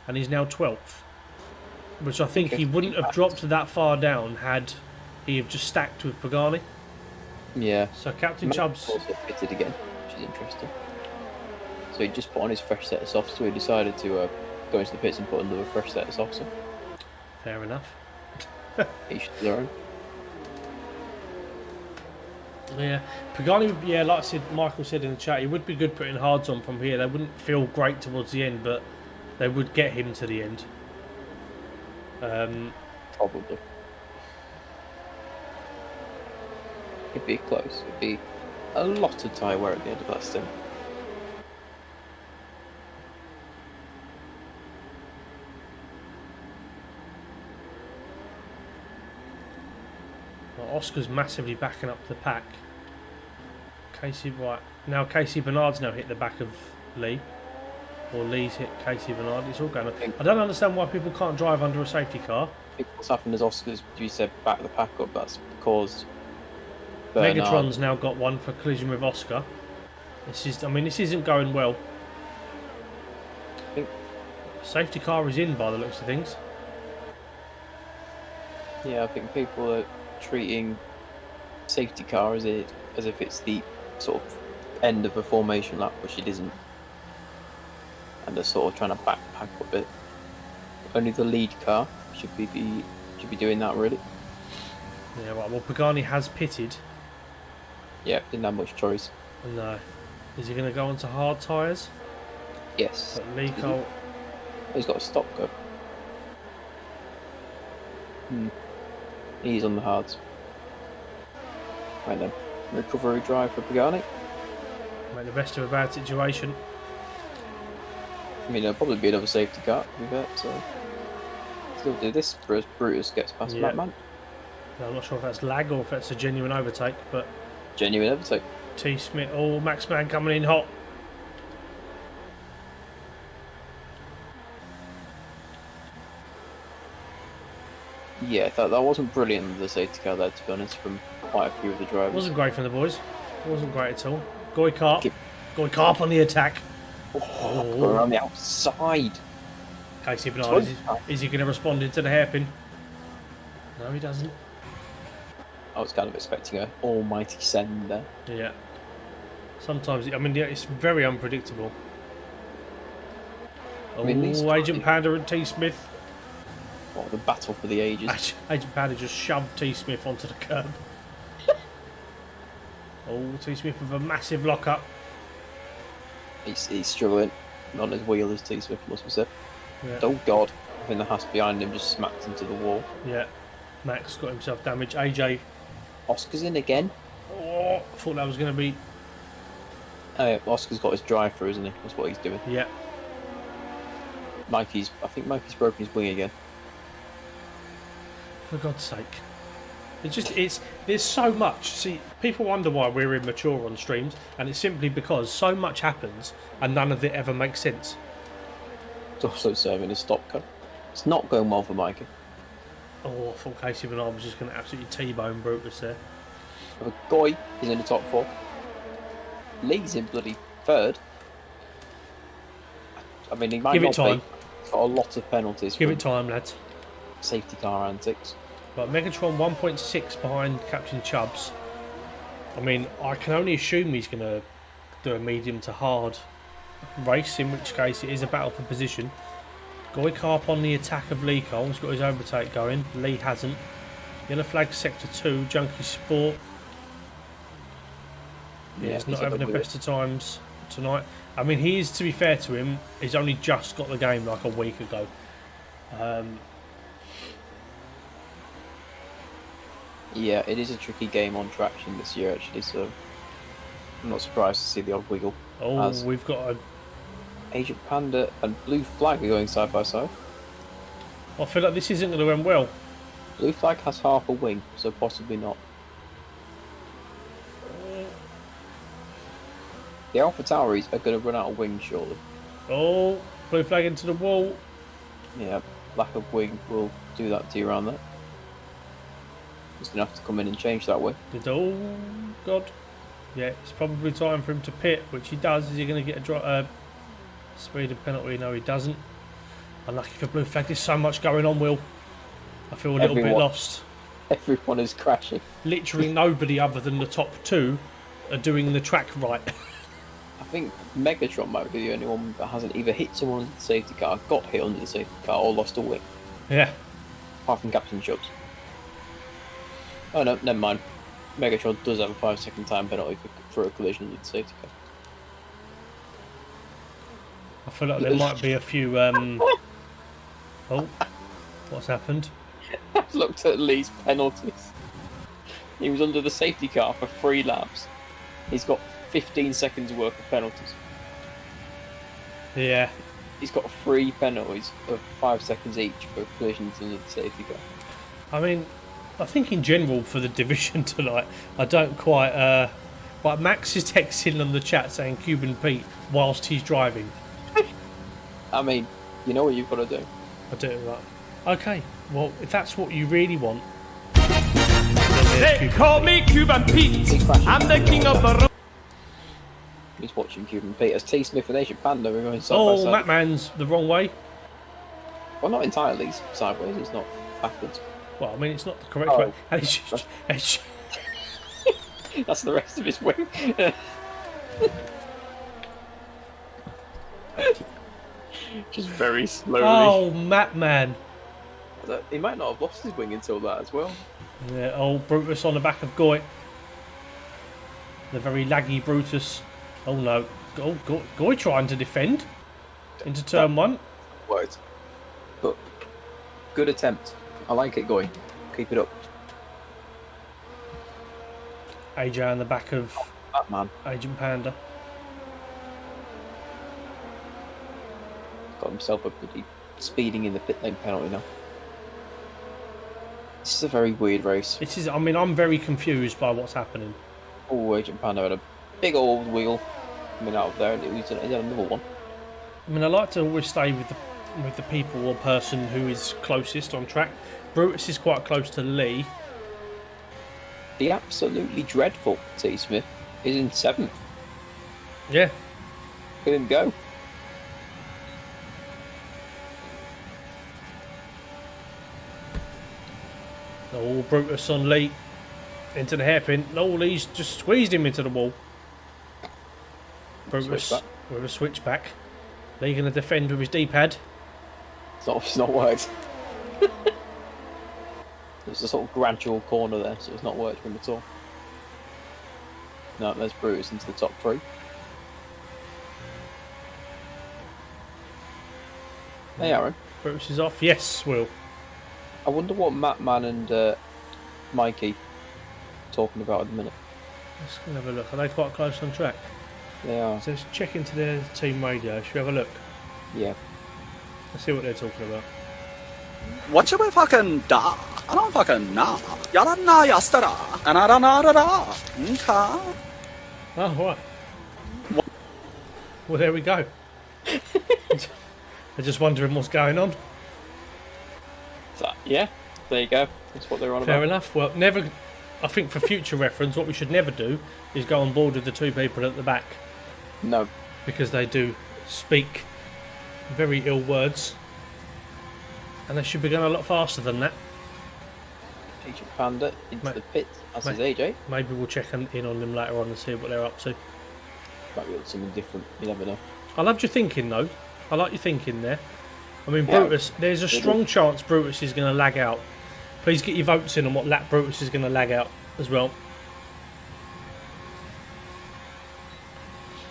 and he's now 12th, which I think he wouldn't have dropped that far down had he have just stacked with Pagani. Yeah. So Captain Chubbs also pitted again, which is interesting. So he just put on his fresh set of softs, so he decided to go into the pits and put another fresh set of softs on. Fair enough. Each to their own. Yeah, Pagani, yeah, like I said, Michael said in the chat, it would be good putting hards on from here. They wouldn't feel great towards the end, but they would get him to the end. Probably. It'd be close. It'd be a lot of tyre wear at the end of that stint. Well, Oscar's massively backing up the pack. Casey, right now, Casey Bernard's now hit the back of Lee, or Lee's hit Casey Bernard. It's all going on. I don't understand why people can't drive under a safety car. I think what's happened is Oscar's, you said, back the pack up. That's caused Bernard. Megatron's now got one for collision with Oscar. This is, I mean, this isn't going well. I think, safety car is in by the looks of things. yeah, I think people are treating safety car as if it's the sort of end of a formation lap, which it isn't, and they're sort of trying to backpack a bit. Only the lead car should be doing that, really. Yeah, right, well, Pagani has pitted. Yeah, didn't have much choice. No. Is he going to go onto hard tyres? Yes. But Lee Cole... He's got a stop go. He's on the hards. Right then. Recovery drive for Pagani. Make the best of a bad situation. I mean, there'll probably be another safety car, we bet, so... Still do this, Brutus gets past Yeah. Batman. I'm not sure if that's lag or if that's a genuine overtake, but... Genuine overtake. T. Smith... Oh, Max Man coming in hot. Yeah, that wasn't brilliant, the safety car there, to be honest, from quite a few of the drivers. It wasn't great from the boys. It wasn't great at all. Goy Carp on the attack. Go around the outside. Casey Bernard, is he going to respond into the hairpin? No, he doesn't. I was kind of expecting an almighty send there. Yeah. Sometimes, I mean, yeah, it's very unpredictable. I mean, Agent Panda and T. Smith. Oh, the battle for the ages. Agent Panda just shoved T. Smith onto the curb. Oh, T. Smith with a massive lock-up. He's struggling. Not on his wheel as T. Smith must be said. Yeah. Oh God, I think the Haas behind him just smacked into the wall. Yeah. Max got himself damaged. AJ. Oscar's in again. Oh, I thought that was going to be... Oscar's got his drive-through, isn't he? That's what he's doing. Yeah. I think Mikey's broken his wing again. For God's sake. There's so much. See, people wonder why we're immature on streams, and it's simply because so much happens and none of it ever makes sense. It's also serving as stop car. It's not going well for Mikey. Oh, I thought Casey Bernard was just going to absolutely T-bone Brutus there. Goy is in the top 4. Lee's in bloody 3rd. I mean, he might Give it not time. be. He's got a lot of penalties. Give it time, lads. Safety car antics. But Megatron 1.6 behind Captain Chubbs. I mean, I can only assume he's going to do a medium to hard race, in which case it is a battle for position. Goy Carp on the attack of Lee Cole. He's got his overtake going. Lee hasn't. Yellow flag sector 2, Junkie Sport. Yeah, he's not having the best of times tonight. I mean, he is, to be fair to him, he's only just got the game like a week ago. Yeah, it is a tricky game on traction this year, actually, so I'm not surprised to see the odd wiggle. Oh, As we've got a... Agent Panda and Blue Flag are going side by side. I feel like this isn't going to end well. Blue Flag has half a wing, so possibly not. The Alpha Tauris are going to run out of wings shortly. Oh, blue flag into the wall. Yeah, lack of wing will do that to you around there. He's going to have to come in and change that way. Oh, God. Yeah, it's probably time for him to pit, which he does. Is he going to get a speed of penalty? No, he doesn't. Unlucky for blue flag. There's so much going on, Will. I feel a little bit lost. Everyone is crashing. Literally nobody other than the top two are doing the track right. I think Megatron might be the only one that hasn't either hit someone under the safety car, got hit under the safety car, or lost a wing. Yeah. Apart from Captain Chubbs. Oh no, never mind. Megatron does have a 5-second time penalty for a collision under the safety car. I feel like there might be a few... Oh, what's happened? I've looked at Lee's penalties. He was under the safety car for 3 laps. He's got 15 seconds worth of penalties. Yeah. He's got 3 penalties of 5 seconds each for collisions under the safety car. I mean, I think in general for the division tonight, I don't quite... But Max is texting on the chat saying Cuban Pete whilst he's driving. I mean, you know what you've got to do. I do it right. Okay, well, if that's what you really want... They call me Cuban Pete. I'm the king of the road. He's watching Cuban Pete as T. Smith and Agent Panda are going side by side. Oh, Matt Man's the wrong way. Well, not entirely. He's sideways. He's not backwards. Well, I mean, it's not the correct way. And it's just... That's the rest of his wing. Just very slowly. Oh, Matt Man. He might not have lost his wing until that as well. Yeah, old Brutus on the back of Goy. The very laggy Brutus. Oh no. Oh, Goy trying to defend into turn 1. Worked. But good attempt. I like it, Goy. Keep it up. AJ on the back of Batman. Agent Panda. Got himself a bloody speeding in the pit lane penalty now. This is a very weird race. This is. I mean, I'm very confused by what's happening. Oh, Agent Panda had a big old wheel coming out of there, and he had another one. I mean, I like to always stay with the people or person who is closest on track. Brutus is quite close to Lee. The absolutely dreadful T. Smith is in 7th. Yeah. Look at him go. Oh, Brutus on Lee. Into the hairpin. No, Lee's just squeezed him into the wall. Brutus with a switchback. Lee going to defend with his D-pad. It's not worked. There's a sort of gradual corner there, so it's not worked for him at all. No, there's Brutus into the top 3. Hey, Aaron. Brutus is off. Yes, Will. I wonder what Matt Man and Mikey are talking about at the minute. Let's go have a look. Are they quite close on track? They are. So let's check into their team radio. Should we have a look? Yeah. Let's see what they're talking about. What you be fucking da? I don't fucking know. Yarana yastara. Anarana. Okay. Oh, right. Well, there we go. They're just wondering what's going on. So, yeah, there you go. That's what they're on Fair about. enough. Well, never. I think for future reference, what we should never do is go on board with the 2 people at the back. No. Because they do speak very ill words. And they should be going a lot faster than that. Agent Panda into the pit, as is AJ. Maybe we'll check in on them later on and see what they're up to. Might be something different, you never know. I loved your thinking though. I like your thinking there. I mean, Brutus, there's a strong chance Brutus is going to lag out. Please get your votes in on what lap Brutus is going to lag out as well.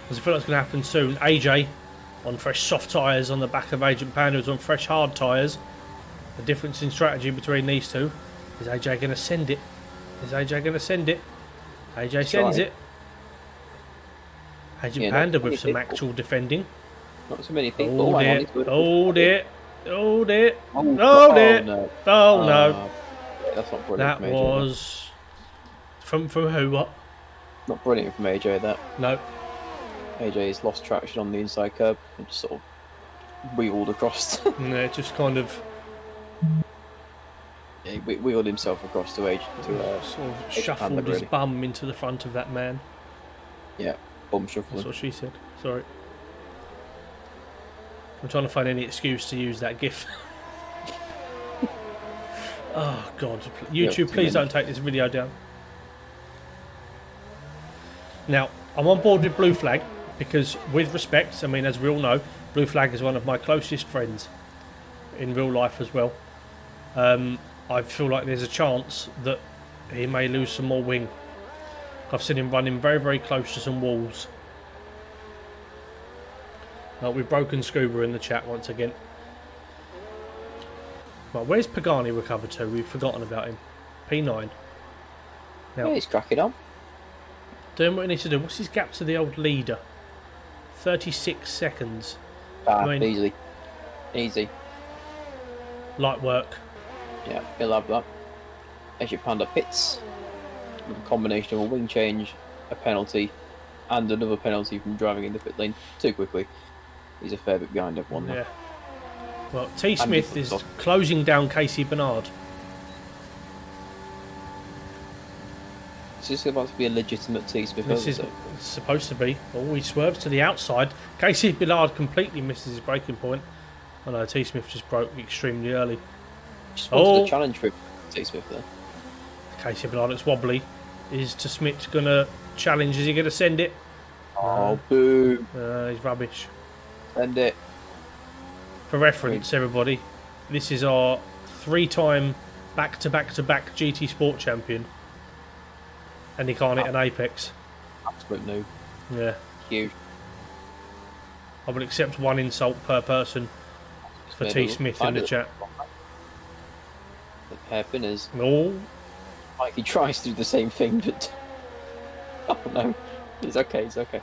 Because I feel like it's going to happen soon. AJ on fresh soft tyres on the back of Agent Panda, who's on fresh hard tyres. The difference in strategy between these two. Is AJ going to send it? Is AJ going to send it? AJ sends it. Agent Yeah, Panda not with many some people. actual defending. Not so many people. Hold Hang on, it, he's good. hold it, hold it, Oh, hold oh, it. no. Oh no, Yeah, that's not brilliant that from AJ. was from who? What? Not brilliant from AJ. That No, AJ's lost traction on the inside curb and just sort of wheeled across. no, it just kind of Yeah, he wheeled himself across to AJ. sort of Agent shuffled Panda, his really. bum into the front of that man. Yeah, bum That's shuffling. what she said. Sorry. I'm trying to find any excuse to use that gif. Oh God! YouTube, 2 please don't minutes. take this video down. Now, I'm on board with Blue Flag because, with respect, I mean, as we all know, Blue Flag is one of my closest friends in real life as well. I feel like there's a chance that he may lose some more wing. I've seen him running very, very close to some walls. We've broken Scuba in the chat once again. Right, where's Pagani recovered to? We've forgotten about him. P9. Now, Yeah, he's cracking on. doing what he needs to do. What's his gap to the old leader? 36 seconds. I mean- Easily. Easy. Light work. Yeah, he'll have that. Agent Panda pits with a combination of a wing change, a penalty, and another penalty from driving in the pit lane too quickly. He's a fair bit behind everyone now. Yeah. Well, T. Smith is different closing down Casey Bernard. Is this about to be a legitimate T Smith? This is supposed to be. Oh, he swerves to the outside. Casey Bernard completely misses his braking point. Oh no, T. Smith just broke extremely early. Just wanted Oh. a challenge for T Smith there. Casey Bernard, it's wobbly. Is to Smith going to challenge? Is he going to send it? Oh, boo! He's rubbish. Send it. For reference, everybody, this is our 3-time back-to-back-to-back GT Sport champion. And he can't hit an apex. Absolute noob. Yeah. Huge. I will accept one insult per person for Yeah, T. but Smith find in the it. chat. The hairpin is Oh, like he tries to do the same thing, but oh no, he's okay. He's okay.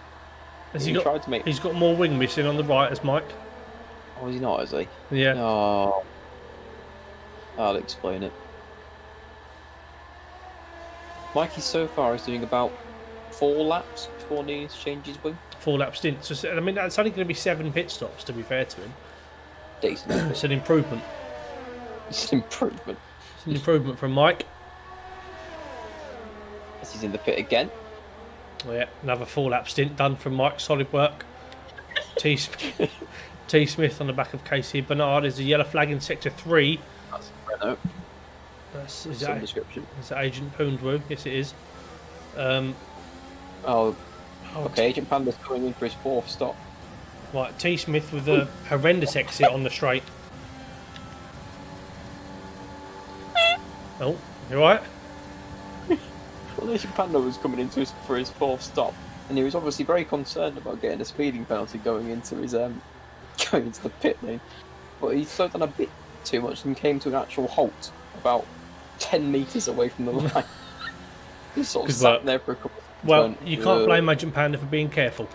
has He he got? tried to make. He's got more wing missing on the right as Mike. Oh, is he not? Is he? Yeah. Oh, I'll explain it. Mikey so far is doing about 4 laps before needing to change his wing. 4 lap stint. So, I mean, that's only going to be 7 pit stops. To be fair to him, Decent. it's an improvement. It's an improvement. It's an improvement from Mike. As he's in the pit again. Yeah, another 4 lap stint done from Mike. Solid work. T. Smith on the back of Casey Bernard is a yellow flag in sector 3. That's Renault. That's, is, Some that, description. is that Agent Poondwoo? Yes, it is. Oh, okay. Agent Panda's coming in for his 4th stop. Right, T. Smith with a horrendous exit on the straight. Oh, you alright? Well, Agent Panda was coming into for his 4th stop, and he was obviously very concerned about getting a speeding penalty going into his going into the pit lane. But he slowed down a bit too much and came to an actual halt about 10 metres away from the line. He sort of Good sat work. there for a couple of seconds. Well, went, you can't blame Agent Panda for being careful.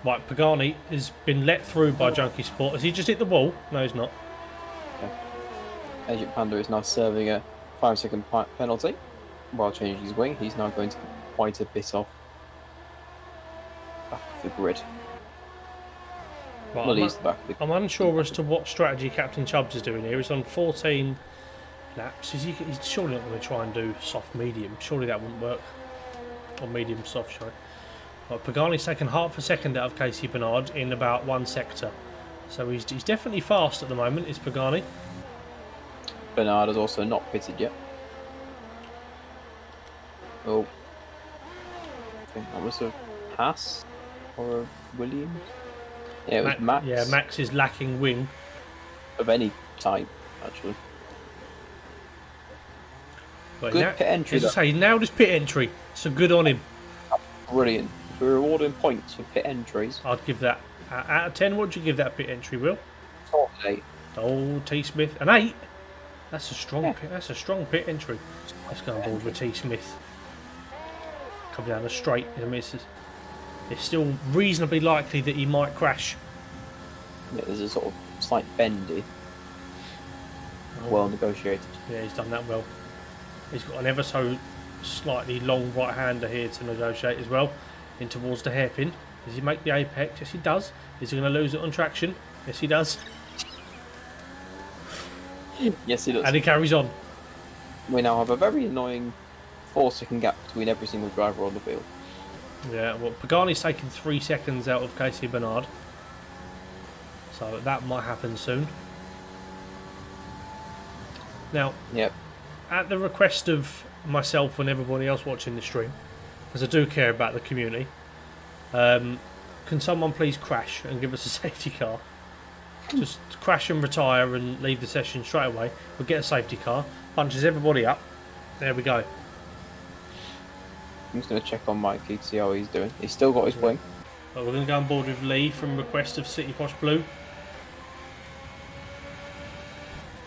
Right, Pagani has been let through by Junkie Sport. Has he just hit the wall? No, he's not. Agent Panda is now serving a 5-second penalty while changing his wing. He's now going to be quite a bit off back of the grid. Right, Well, he's the back of the I'm unsure as to what strategy Captain Chubbs is doing here. He's on 14 laps. He's surely not going to try and do soft medium. Surely that wouldn't work. Or medium soft, sorry. Right, Pagani's taken half a second out of Casey Bernard in about 1 sector. So he's definitely fast at the moment, is Pagani. Bernard has also not pitted yet. Oh. I think that was a Haas or a Williams. Yeah, it was Max. Yeah, Max is lacking wing. Of any type, actually. But Good pit entry, as I though. say, he nailed his pit entry. So good on him. Brilliant. If we're rewarding points for pit entries, I'd give that out of 10. What would you give that pit entry, Will? top 8. Oh, T Smith, an 8. That's a strong. Yeah. Pit, that's a strong pit entry. Let's go on board with T Smith. Come down the straight and misses. it's still reasonably likely that he might crash. Yeah, there's a sort of slight bend here. Well negotiated. Yeah, he's done that well. He's got an ever so slightly long right-hander here to negotiate as well, in towards the hairpin. Does he make the apex? Yes, he does. Is he going to lose it on traction? Yes, he does. Yes, he does. And he carries on. We now have a very annoying 4-second gap between every single driver on the field. Yeah, well, Pagani's taking 3 seconds out of Casey Bernard. So that might happen soon. Now, Yep. at the request of myself and everybody else watching the stream, because I do care about the community, can someone please crash and give us a safety car? Just crash and retire and leave the session straight away. We'll get a safety car, punches everybody up. There we go. I'm just going to check on Mikey to see how he's doing. He's still got his wing. But we're going to go on board with Lee from request of City Posh Blue.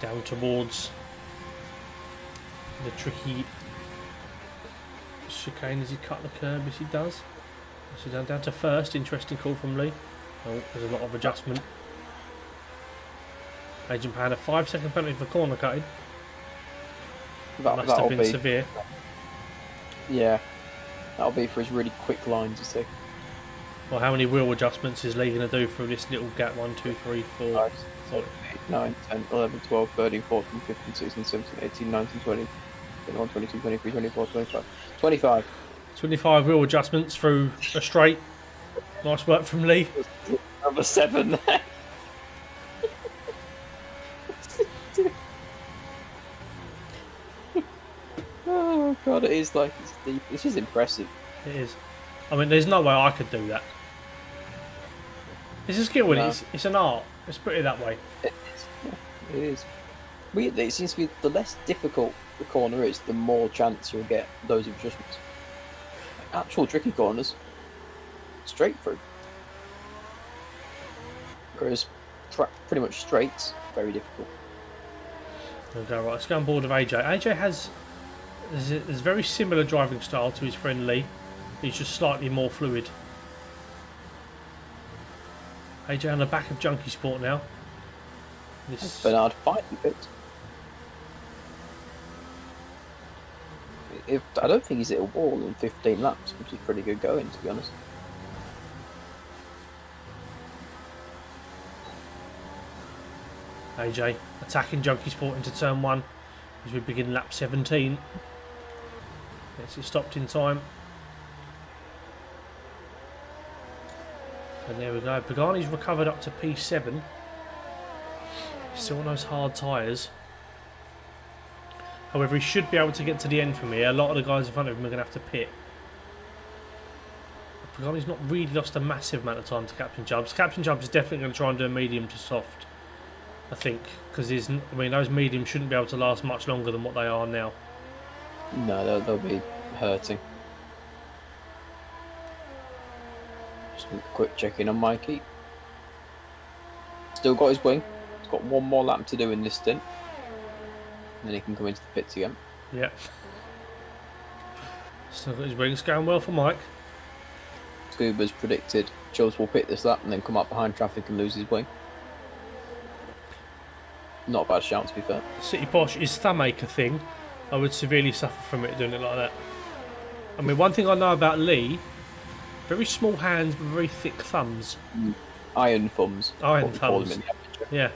Down towards the tricky chicane as he cut the curb as he does. So down to first. Interesting call from Lee. Oh, there's a lot of adjustment. Agent Pan, a 5-second penalty for corner cutting. Must have been severe. Yeah, that'll be for his really quick lines, you see. Well, how many wheel adjustments is Lee going to do through this little gap? 1, 2, 3, 4. 5, 7, 8, 9, 10, 11, 12, 13, 14, 15, 16, 17, 18, 19, 20, 21, 22, 23, 24, 25. 25. 25 wheel adjustments through a straight. Nice work from Lee. Number 7 there. Oh god, it is like it's deep. This is impressive. It is. I mean, there's no way I could do that. It's a skill, No. it's an art. Let's put it that way. It is. Yeah, it is. Weirdly, it seems to be the less difficult the corner is, the more chance you'll get those adjustments. Actual tricky corners, straight through. Whereas pretty much straights, very difficult. Okay, right, let's go on board with AJ. AJ has a very similar driving style to his friend Lee. He's just slightly more fluid. AJ on the back of Junkie Sport now. This Bernard fighting bits. I don't think he's hit a wall in 15 laps, which is pretty good going, to be honest. AJ attacking Junkie Sport into turn 1 as we begin lap 17. Yes, it stopped in time. And there we go. Pagani's recovered up to P7. Still on those hard tyres. However, he should be able to get to the end from here. A lot of the guys in front of him are going to have to pit. Pagani's not really lost a massive amount of time to Captain Chubbs. Captain Chubbs is definitely going to try and do a medium to soft, I think, because those mediums shouldn't be able to last much longer than what they are now. No, they'll be hurting. Just a quick check in on Mikey. Still got his wing. He's got one more lap to do in this stint. And then he can come into the pits again. Yeah. Still got his wings going well for Mike. Scuba's predicted Chubbs will pit this lap and then come up behind traffic and lose his wing. Not a bad shout, to be fair. City Posh is thumb-ache a thing. I would severely suffer from it doing it like that. I mean, one thing I know about Lee, very small hands but very thick thumbs. Iron thumbs. Iron what we call them thumbs. in the amateur. Yeah.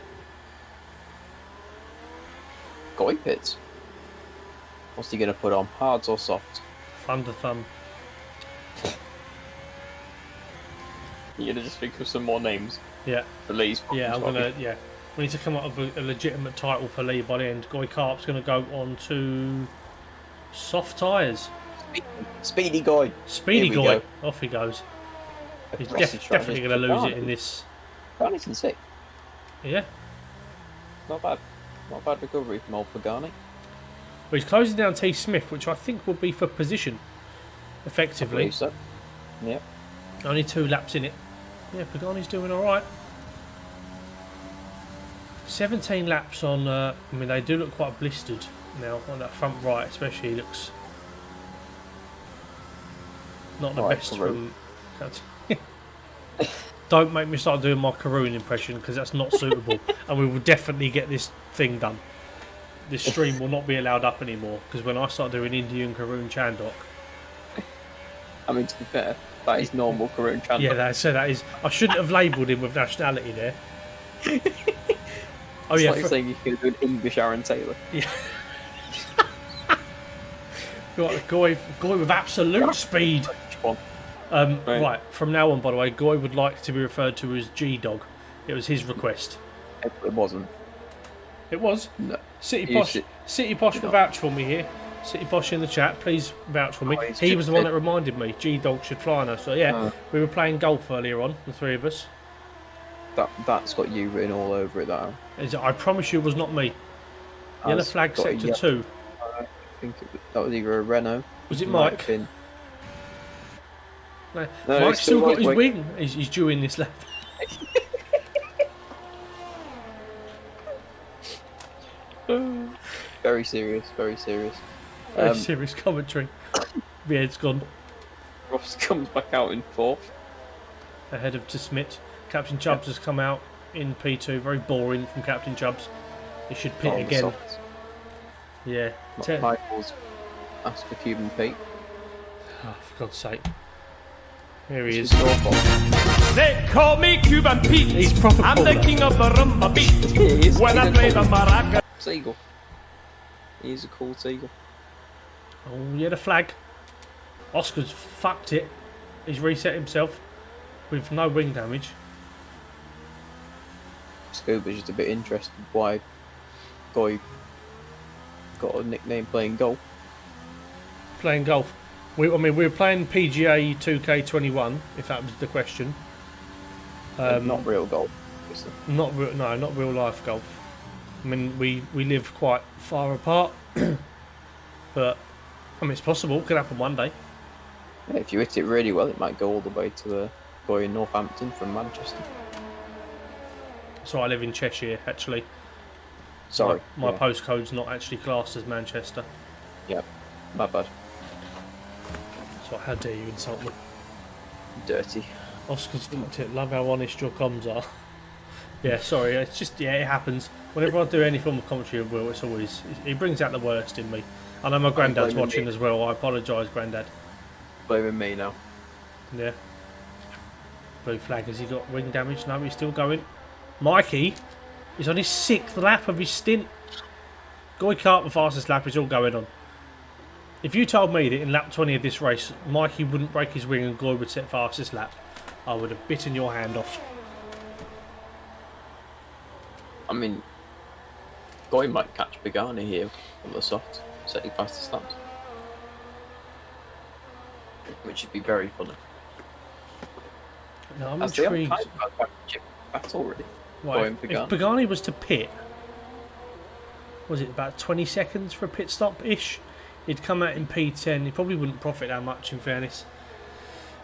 Goy pits. What's he going to put on? Hards or soft? Thunder thumb. You're going to just think of some more names Yeah. for Lee's. Yeah, I'm gonna. Yeah, we need to come up with a legitimate title for Lee by the end. Goy Carp's gonna go on to soft tyres. Speedy Goy. Speedy Here we Goy. go. Off he goes. He's Aggressive try definitely to gonna lose Barney. it in this. Barney's in sixth. Yeah, Not bad. Not bad recovery from old Pagani. but he's closing down T Smith, which I think will be for position. I Effectively, believe so. Yep. only 2 laps in it. Yeah, Pagani's doing all right. 17 laps on. I mean, they do look quite blistered now on that front right, especially. Looks not the Right, best Peru. from. Don't make me start doing my Karoon impression because that's not suitable, and we will definitely get this thing done. This stream will not be allowed up anymore because when I start doing Indian Karoon Chandok. I mean, to be fair, that is normal Karun Chandler. Yeah, that is. I shouldn't have labelled him with nationality there. Oh It's yeah, like saying you could do an English Aaron Taylor. yeah. Goy with absolute speed. Right, from now on, by the way, Goy would like to be referred to as G-Dog. It was his request. It wasn't. It was? No. City You Posh, should- City Posh will vouch for me here. City Posh in the chat, please vouch for me. Oh, he's He was the one good. that reminded me, G-Dog should fly on us. So yeah, we were playing golf earlier on, the three of us. That's got you written all over it, that. I promise you it was not me. Yellow Has flag got a sector ye- 2. I think that was either a Renault. Was it might Mike? have been- No, No, Mike's it's still still got his Mike. wing. He's due in this lap. Very serious, very serious. Very serious commentary. Yeah, it's gone. Ross comes back out in fourth. Ahead of Smith. Captain Chubbs has come out in P2. Very boring from Captain Chubbs. He should pit Oh, again. soft. Yeah. Michael's asked for Cuban Pete. Oh, for God's sake. Here he This is. was your fault. They call me Cuban Pete. He's proper I'm the cool, king of the rumba beat. He is. When I play the maraca. Seagull. He's a cool seagull. Oh, yeah, the flag. Oscar's fucked it. He's reset himself with no wing damage. Scuba's just a bit interested why Goy got a nickname playing golf. Playing golf. We were playing PGA 2K21, if that was the question. Not real golf, obviously. Not real life golf. I mean, we live quite far apart, but I mean, it's possible. Could happen one day. Yeah, if you hit it really well, it might go all the way to Goy in Northampton from Manchester. So I live in Cheshire, actually. Sorry. My yeah. postcode's not actually classed as Manchester. Yeah, my bad. So how dare you insult me? Dirty. Oscar's fucked it. Love how honest your comms are. Yeah, sorry. It's just, yeah, it happens. Whenever I do any form of commentary of Will, it's always... He brings out the worst in me. I know my granddad's blaming watching me. as well. I apologise, granddad. Blaming me now. Yeah. Blue flag. Has he got wing damage? No, he's still going. Mikey is on his 6th lap of his stint. Goy Kart, the fastest lap, is all going on. If you told me that in lap 20 of this race, Mikey wouldn't break his wing and Goy would set fastest lap, I would have bitten your hand off. I mean, Goy might catch Pagani here on the soft, setting fastest laps. Which would be very funny. No, I'm As they are intrigued. kind of had championship battle already. Right, Goy if and Pagani. Pagani was to pit, was it about 20 seconds for a pit stop-ish? He'd come out in P10. He probably wouldn't profit that much, in fairness.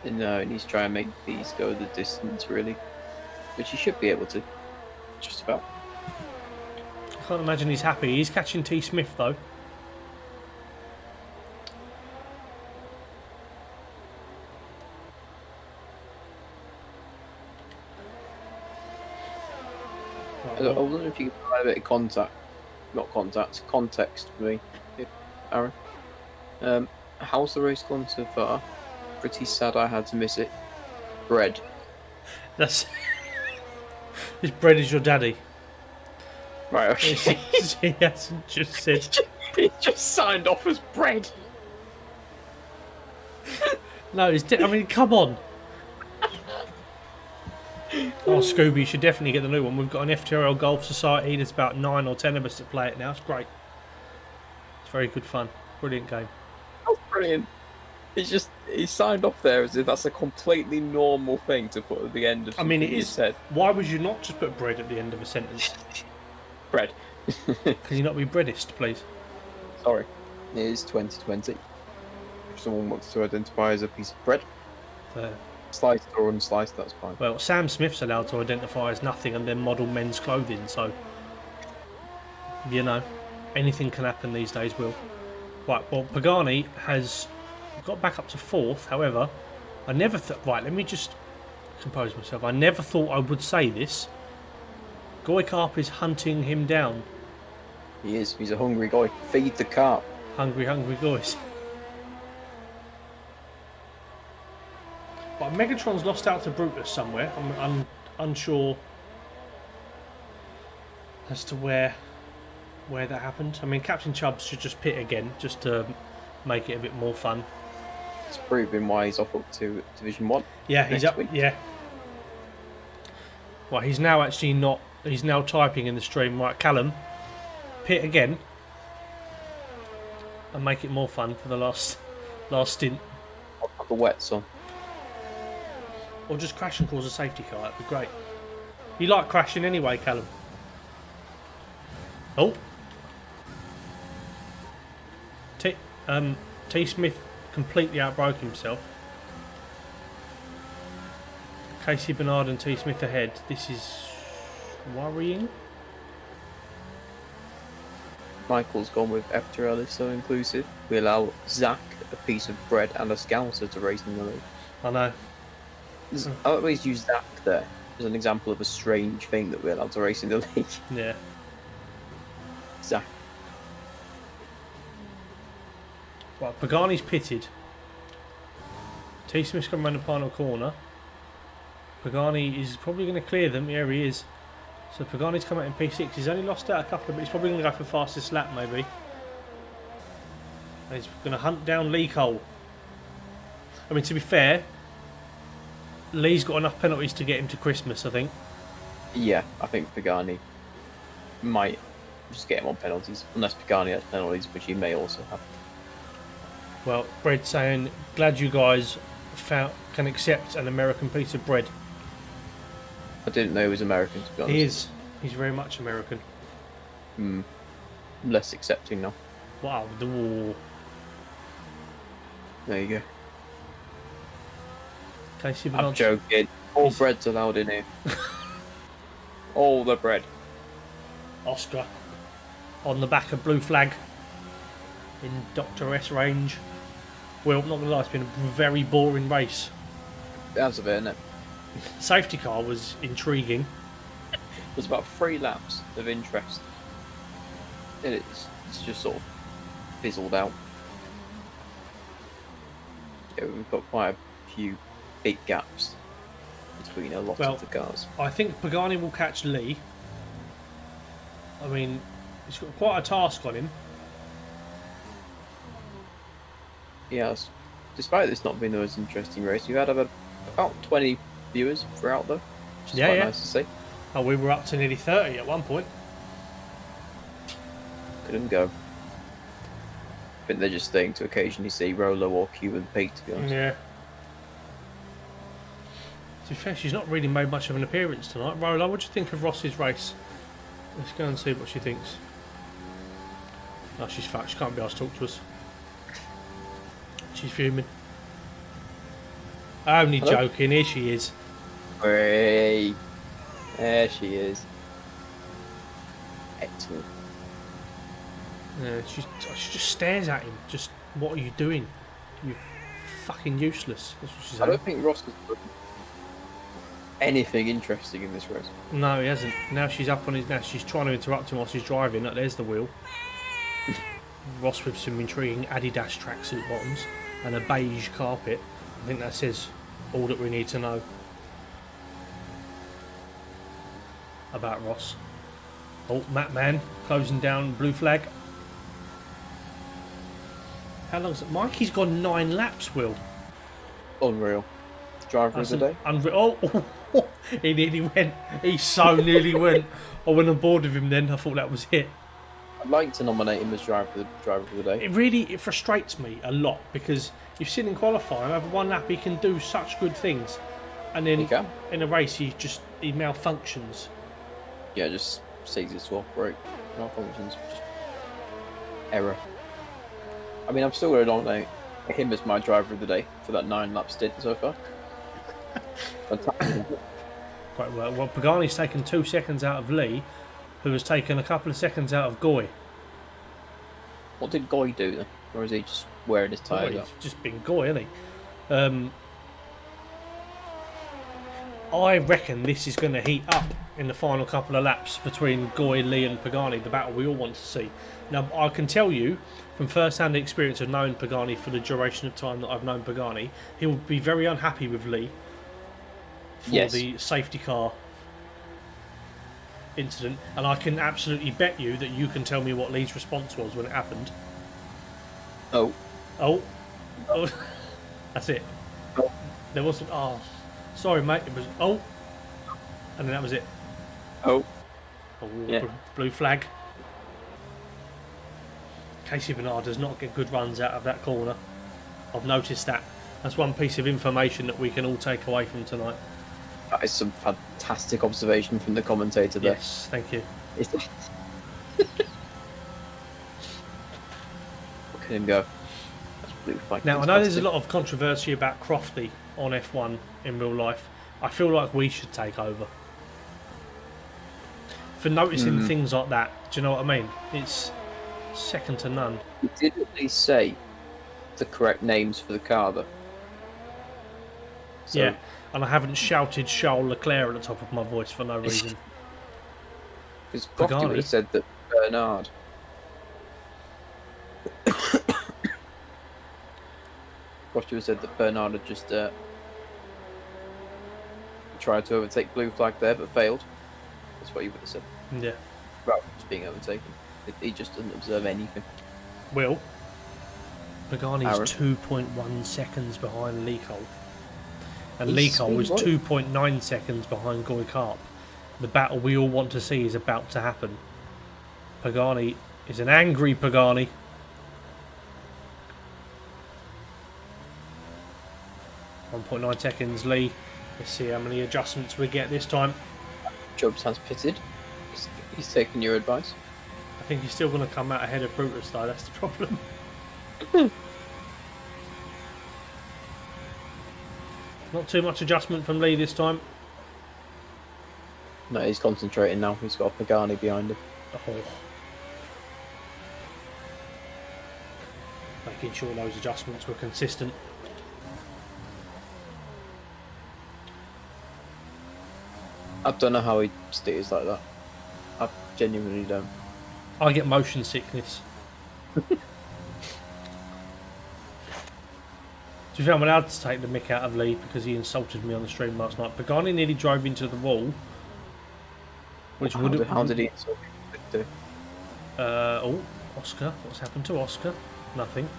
No, and he's trying to make these go the distance, really. Which he should be able to. Just about. I can't imagine he's happy. He's catching T. Smith, though. I wonder if you could provide a bit of context for me, Aaron. How's the race gone so far? Pretty sad I had to miss it. Bread. That's... His bread is your daddy. Right, okay. He hasn't just said... He just signed off as bread. No, I mean, come on. Oh, Scooby, you should definitely get the new one. We've got an FTRL Golf Society. There's about 9 or 10 of us that play it now. It's great. It's very good fun. Brilliant game. That's brilliant. He signed off there as if that's a completely normal thing to put at the end of I mean, something it you is. said. Why would you not just put bread at the end of a sentence? Bread. Can you not be breadist, please? Sorry. It is 2020. If someone wants to identify as a piece of bread, sliced or unsliced, that's fine. Well, Sam Smith's allowed to identify as nothing and then model men's clothing, so... You know, anything can happen these days, Will. Right, well, Pagani has got back up to 4th, however, I never thought... Right, let me just compose myself. I never thought I would say this. Goy Carp is hunting him down. He is. He's a hungry guy. Feed the carp. Hungry, hungry guys. But Megatron's lost out to Brutus somewhere. I'm unsure as to where that happened. I mean, Captain Chubbs should just pit again, just to make it a bit more fun. It's proving why he's off up to Division 1. Yeah, he's up. Week. Yeah. Well, he's now actually not. He's now typing in the stream. Right, Callum, pit again, and make it more fun for the last stint. I'll put the wets on. Or just crash and cause a safety car. That'd be great. You like crashing anyway, Callum. Oh. T. Smith completely outbroke himself. Casey Bernard and T. Smith ahead. This is worrying. Michael's gone with FTRL is so inclusive. We allow Zach a piece of bread and a scouser to race in the league. I know. I always use Zach there as an example of a strange thing that we're allowed to race in the league. Yeah. Zach. Right, Pagani's pitted. T. Smith's come around the final corner. Pagani is probably going to clear them. Yeah, he is. So Pagani's come out in P6. He's only lost out a couple of bits. He's probably going to go for fastest lap, maybe. And he's going to hunt down Lee Cole. I mean, to be fair, Lee's got enough penalties to get him to Christmas, I think. Yeah, I think Pagani might just get him on penalties. Unless Pagani has penalties, which he may also have. Well, Bread saying, glad you guys can accept an American piece of bread. I didn't know he was American, to be honest. He is. He's very much American. I'm less accepting now. Wow. Ooh. There you go. Casey I'm Bernard's... joking. All bread's allowed in here. All the bread. Oscar on the back of Blue Flag in Dr. S range. Well, not gonna lie, it's been a very boring race. That's a bit, isn't it? Safety car was intriguing. There's about 3 laps of interest. And it's just sort of fizzled out. Yeah, we've got quite a few big gaps between a lot of the cars. I think Pagani will catch Lee. I mean, he's got quite a task on him. Yes. Despite this not being the most interesting race, you had about 20 viewers throughout though. Which is quite nice to see. Oh, we were up to nearly 30 at one point. Couldn't go. I think they're just staying to occasionally see Rolo or Q and Pete, to be honest. Yeah. To be fair, she's not really made much of an appearance tonight. Rolo, what do you think of Ross's race? Let's go and see what she thinks. Oh, she's fat. She can't be asked to talk to us. She's fuming. Only joking. Here she is. Hey, there she is. Excellent. Yeah, she just stares at him. Just, what are you doing? You fucking useless. That's what she's saying. I don't think Ross has done anything interesting in this race. No, he hasn't. Now she's up on his. Now she's trying to interrupt him whilst he's driving. Look, there's the wheel. Ross with some intriguing Adidas tracksuit bottoms and a beige carpet. I think that says all that we need to know about Ross. Oh, Matt Man closing down Blue Flag. How long's it? Mikey's gone 9 laps, Will. Unreal. Driver of the day. Unreal. Oh, he nearly went. He so nearly went. I went on board with him then. I thought that was it. I'd like to nominate him as driver of the day. It frustrates me a lot because you've seen in qualifying over one lap he can do such good things, and then in a race he malfunctions. Yeah, just ceases to operate. Malfunctions. Just error. I mean, I'm still going to nominate him as my driver of the day for that 9 lap stint so far. Fantastic. Quite well. Well, Pagani's taken 2 seconds out of Lee, who has taken a couple of seconds out of Goy. What did Goy do then? Or is he just wearing his tyres up? He's just been Goy, isn't he? I reckon this is going to heat up in the final couple of laps between Goy, Lee and Pagani, the battle we all want to see. Now, I can tell you from first-hand experience of knowing Pagani for the duration of time that I've known Pagani, he will be very unhappy with Lee for the safety car incident. And I can absolutely bet you that you can tell me what Lee's response was when it happened. Oh. Oh. Oh. That's it. Oh. There wasn't... Oh, sorry, mate. It was... Oh. And then that was it. Oh. Oh, Yeah. Blue flag. Casey Bernard does not get good runs out of that corner. I've noticed that. That's one piece of information that we can all take away from tonight. That is some fantastic observation from the commentator there. Yes, thank you. Look at him go. That's blue flag. Now, I know there's a lot of controversy about Crofty on F1 in real life. I feel like we should take over. For noticing things like that, do you know what I mean? It's second to none. He did at least say the correct names for the car, though. So, yeah, and I haven't shouted Charles Leclerc at the top of my voice for no reason. because Crofty would have said that Bernard. Crofty would have said that Bernard had just tried to overtake blue flag there, but failed. That's what he would have said. Yeah. Rather than just being overtaken. He just doesn't observe anything. Will. Pagani's Aaron. 2.1 seconds behind Lee Cole. And He's Lee Cole is speed, 2.9 seconds behind Goy Karp. The battle we all want to see is about to happen. Pagani is an angry Pagani. .9 seconds, Lee. Let's see how many adjustments we get this time. Jobs has pitted. He's taking your advice. I think he's still going to come out ahead of Brutus, though. That's the problem. Not too much adjustment from Lee this time. No, he's concentrating now. He's got a Pagani behind him. Oh. Making sure those adjustments were consistent. I don't know how he steers like that. I genuinely don't. I get motion sickness. To be fair, I'm allowed to take the mick out of Lee because he insulted me on the stream last night. Pagani nearly drove into the wall. Which would have... How did he insult you? Oh, Oscar. What's happened to Oscar? Nothing.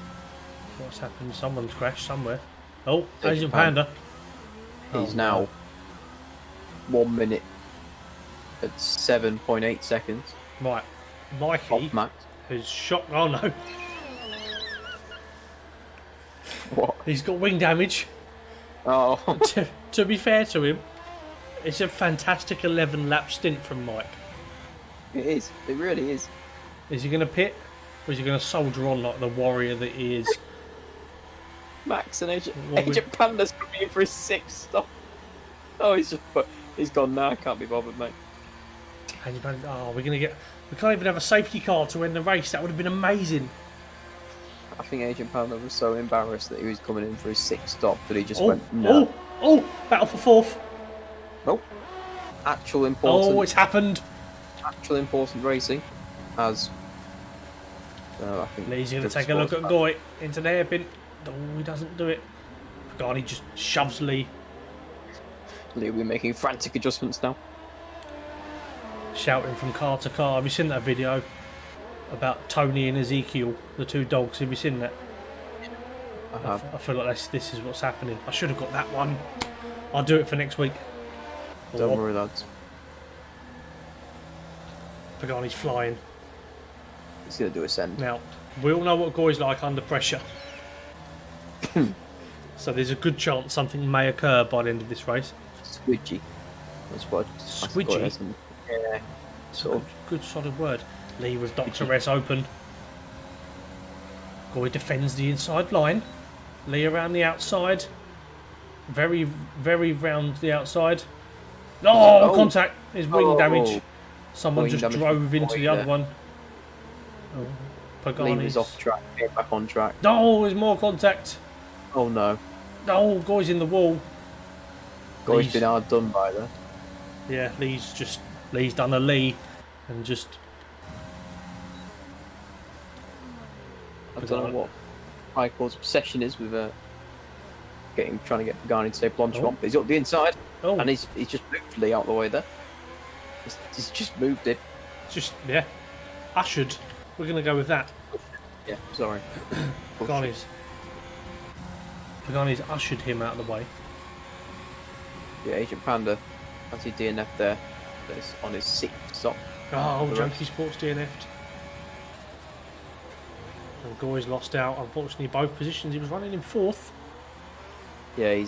What's happened? Someone's crashed somewhere. Oh, Asian Panda. He's now 1 minute at 7.8 seconds. Right. Mikey Off max. has shot... Oh, no. What? He's got wing damage. Oh. To be fair to him, it's a fantastic 11-lap stint from Mike. It is. It really is. Is he going to pit? Or is he going to soldier on like the warrior that he is? Max and Agent What we- Panda's coming in for his 6th stop. Oh, he's gone now. I can't be bothered, mate. Oh, we're going to get... We can't even have a safety car to win the race. That would have been amazing. I think Agent Panda was so embarrassed that he was coming in for his 6th stop that he just Oh, went, no. oh, battle for fourth. Nope. Actual important. Oh, it's happened. Actual important racing. As I think Lee's going to Drift take a look Sports at Goy into the hairpin. Oh, he doesn't do it. God, he just shoves Lee. Lee will be making frantic adjustments now. Shouting from car to car. Have you seen that video about Tony and Ezekiel, the two dogs? Have you seen that? I feel like this is what's happening. I should have got that one. I'll do it for next week. Don't worry, lads. Pagani's flying. He's going to do a send. Now, we all know what Goy's like under pressure. So there's a good chance something may occur by the end of this race. Squidgy. That's what. Squidgy? Yeah. Sort of. Good solid word. Lee with Dr. S open. Goy defends the inside line. Lee around the outside. Very, very round the outside. Oh, contact. His wing damage. Someone Wing just damage drove from into Goy the other there. one. Oh, Lee Pagani's was off track, came back on track. Oh, there's more contact. Oh no. Oh, Goy's in the wall. Goy's been hard done by there. Yeah, Lee's done a Lee, and just. I don't know what Michael's obsession is with trying to get Pagani to stay Blanchimont, but he's up the inside, and he's just moved Lee out the way there. He's just moved it. Yeah, ushered. We're gonna go with that. Yeah, sorry. Pagani's ushered him out of the way. Yeah, Agent Panda has he DNF there. That's on his 6th stop. Oh, Junkie Sports DNF'd. And Goy's lost out. Unfortunately, both positions. He was running in 4th. Yeah, he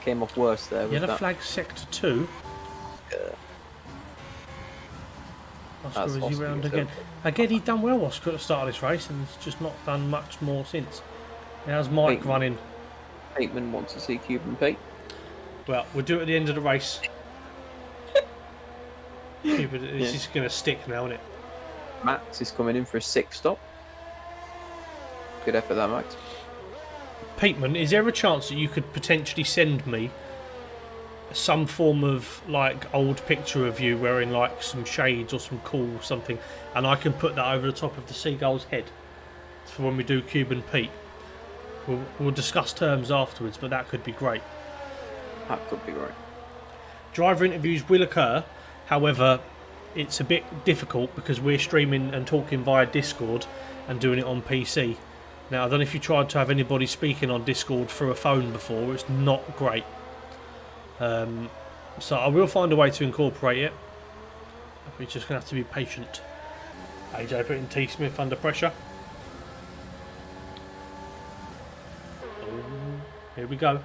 came off worse there. Yellow flag sector 2. Oscar, is he round again? Again, he'd done well, Oscar, at the start of this race, and he's just not done much more since. How's Mike running? Bateman wants to see Cuban Pete. Well, we'll do it at the end of the race. Cupid, it's just going to stick now, isn't it? Max is coming in for a 6th stop. Good effort there, Max. Peteman, is there a chance that you could potentially send me some form of like old picture of you wearing like some shades or some cool something, and I can put that over the top of the seagull's head for when we do Cuban Pete? We'll discuss terms afterwards, but that could be great. That could be great. Driver interviews will occur, however, it's a bit difficult because we're streaming and talking via Discord and doing it on PC. Now, I don't know if you tried to have anybody speaking on Discord through a phone before. It's not great. So I will find a way to incorporate it. We're just going to have to be patient. AJ putting T. Smith under pressure. Oh, here we go.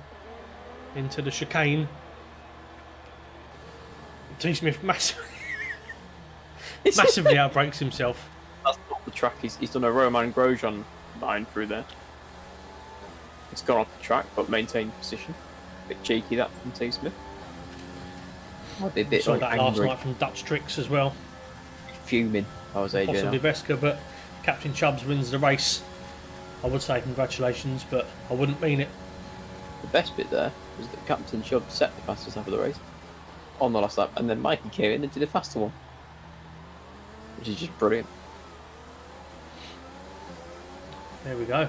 Into the chicane. T. Smith massively outbrakes himself. That's not the track. He's done a Roman Grosjean line through there. It's gone off the track, but maintained position. Bit cheeky that from T. Smith. I'd be a bit saw like that angry. last night from Dutch Tricks as well. Fuming. I was AJ. Possibly Vesca, but Captain Chubbs wins the race. I would say congratulations, but I wouldn't mean it. The best bit there was that Captain Chubb set the fastest lap of the race on the last lap, and then Mikey came in and did a faster one, which is just brilliant. There we go.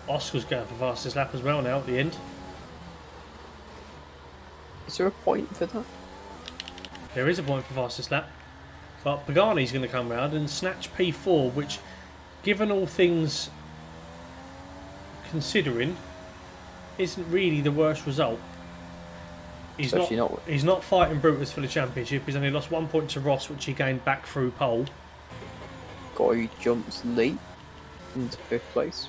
Oscar's going for fastest lap as well now at the end. Is there a point for that? There is a point for fastest lap. But Pagani's going to come round and snatch P4, which, given all things considering, isn't really the worst result. He's not fighting Brutus for the championship. He's only lost 1 point to Ross, which he gained back through pole. Goy jumps Lee into 5th place.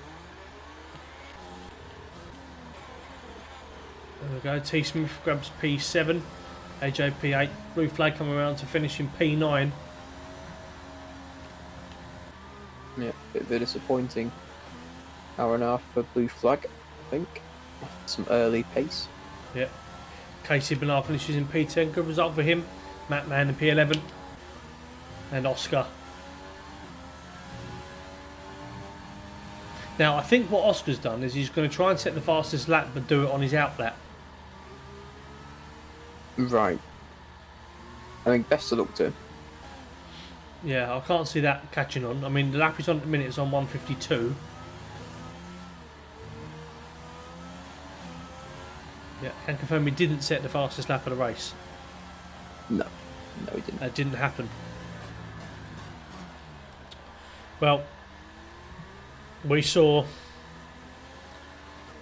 There we go. T. Smith grabs P7. AJ P8. Blue flag coming around to finish in P9. Yeah, bit of a disappointing hour and a half for blue flag, I think. Some early pace. Yeah. Casey Bernard finishes in P10. Good result for him. Matt Mann in P11. And Oscar. Now, I think what Oscar's done is he's going to try and set the fastest lap, but do it on his out lap. Right. I mean, best of luck to him. Yeah, I can't see that catching on. I mean, the lap he's on at the minute is on 152. Yeah, can confirm he didn't set the fastest lap of the race. No, he didn't. That didn't happen. Well, we saw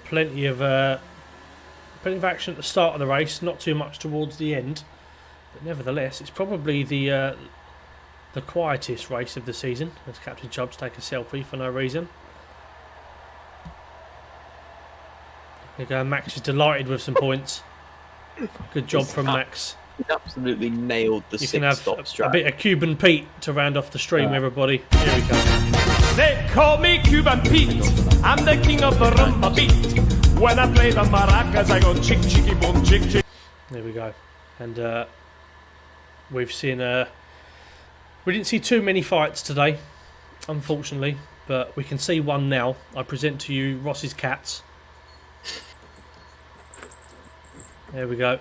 plenty of action at the start of the race, not too much towards the end, but nevertheless, it's probably the quietest race of the season. As Captain Chubbs take a selfie for no reason. There you go. Max is delighted with some points. Good job from Max. He absolutely nailed the You can 6 have stop a strap. bit of Cuban Pete to round off the stream, everybody. Here we go. They call me Cuban Pete. I'm the king of the rumba beat. When I play the maracas, I go chick chicky boom chick chick. There we go. And we've seen we didn't see too many fights today, unfortunately, but we can see one now. I present to you Ross's Cats. There we go.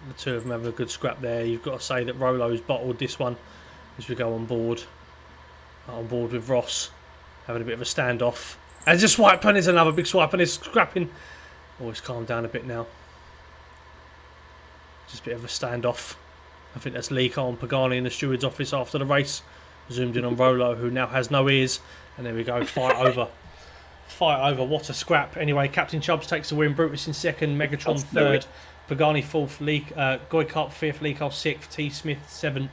The two of them having a good scrap there. You've got to say that Rolo's bottled this one as we go on board with Ross, having a bit of a standoff. And just swipe, and there's another big swipe, and it's scrapping. Oh, it's calmed down a bit now. Just a bit of a standoff. I think that's Lee Cole and Pagani in the steward's office after the race. Zoomed in on Rolo, who now has no ears. And there we go, fight over. Fight over, what a scrap. Anyway, Captain Chubbs takes the win. Brutus in second, Megatron third, Pagani fourth, Goikart fifth, Lee Cole sixth, T Smith seventh,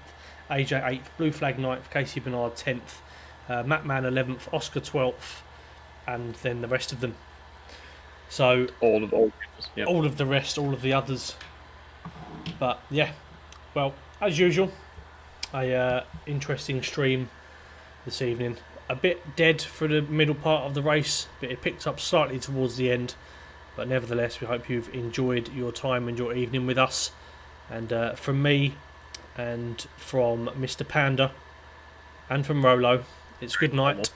AJ eighth, Blue Flag ninth, Casey Bernard 10th, Matt Mann 11th, Oscar 12th, and then the rest of them. So all of the rest, all of the others. But yeah, well, as usual, a interesting stream this evening. A bit dead for the middle part of the race, but it picked up slightly towards the end. But nevertheless, we hope you've enjoyed your time and your evening with us. And from me, and from Mr. Panda, and from Rolo, it's good night.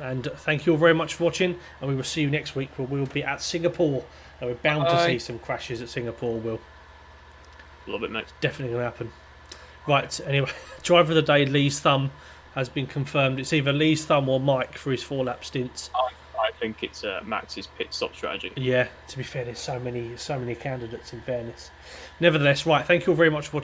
And thank you all very much for watching. And we will see you next week, where we'll be at Singapore. And we're bound to see some crashes at Singapore, Will. Love it, mate. Definitely going to happen. Right, anyway, driver of the day, Lee's thumb, has been confirmed. It's either Lee's thumb or Mike for his 4-lap stints. I think it's Max's pit stop strategy. Yeah, to be fair, there's so many candidates in fairness. Nevertheless, right, thank you all very much for watching.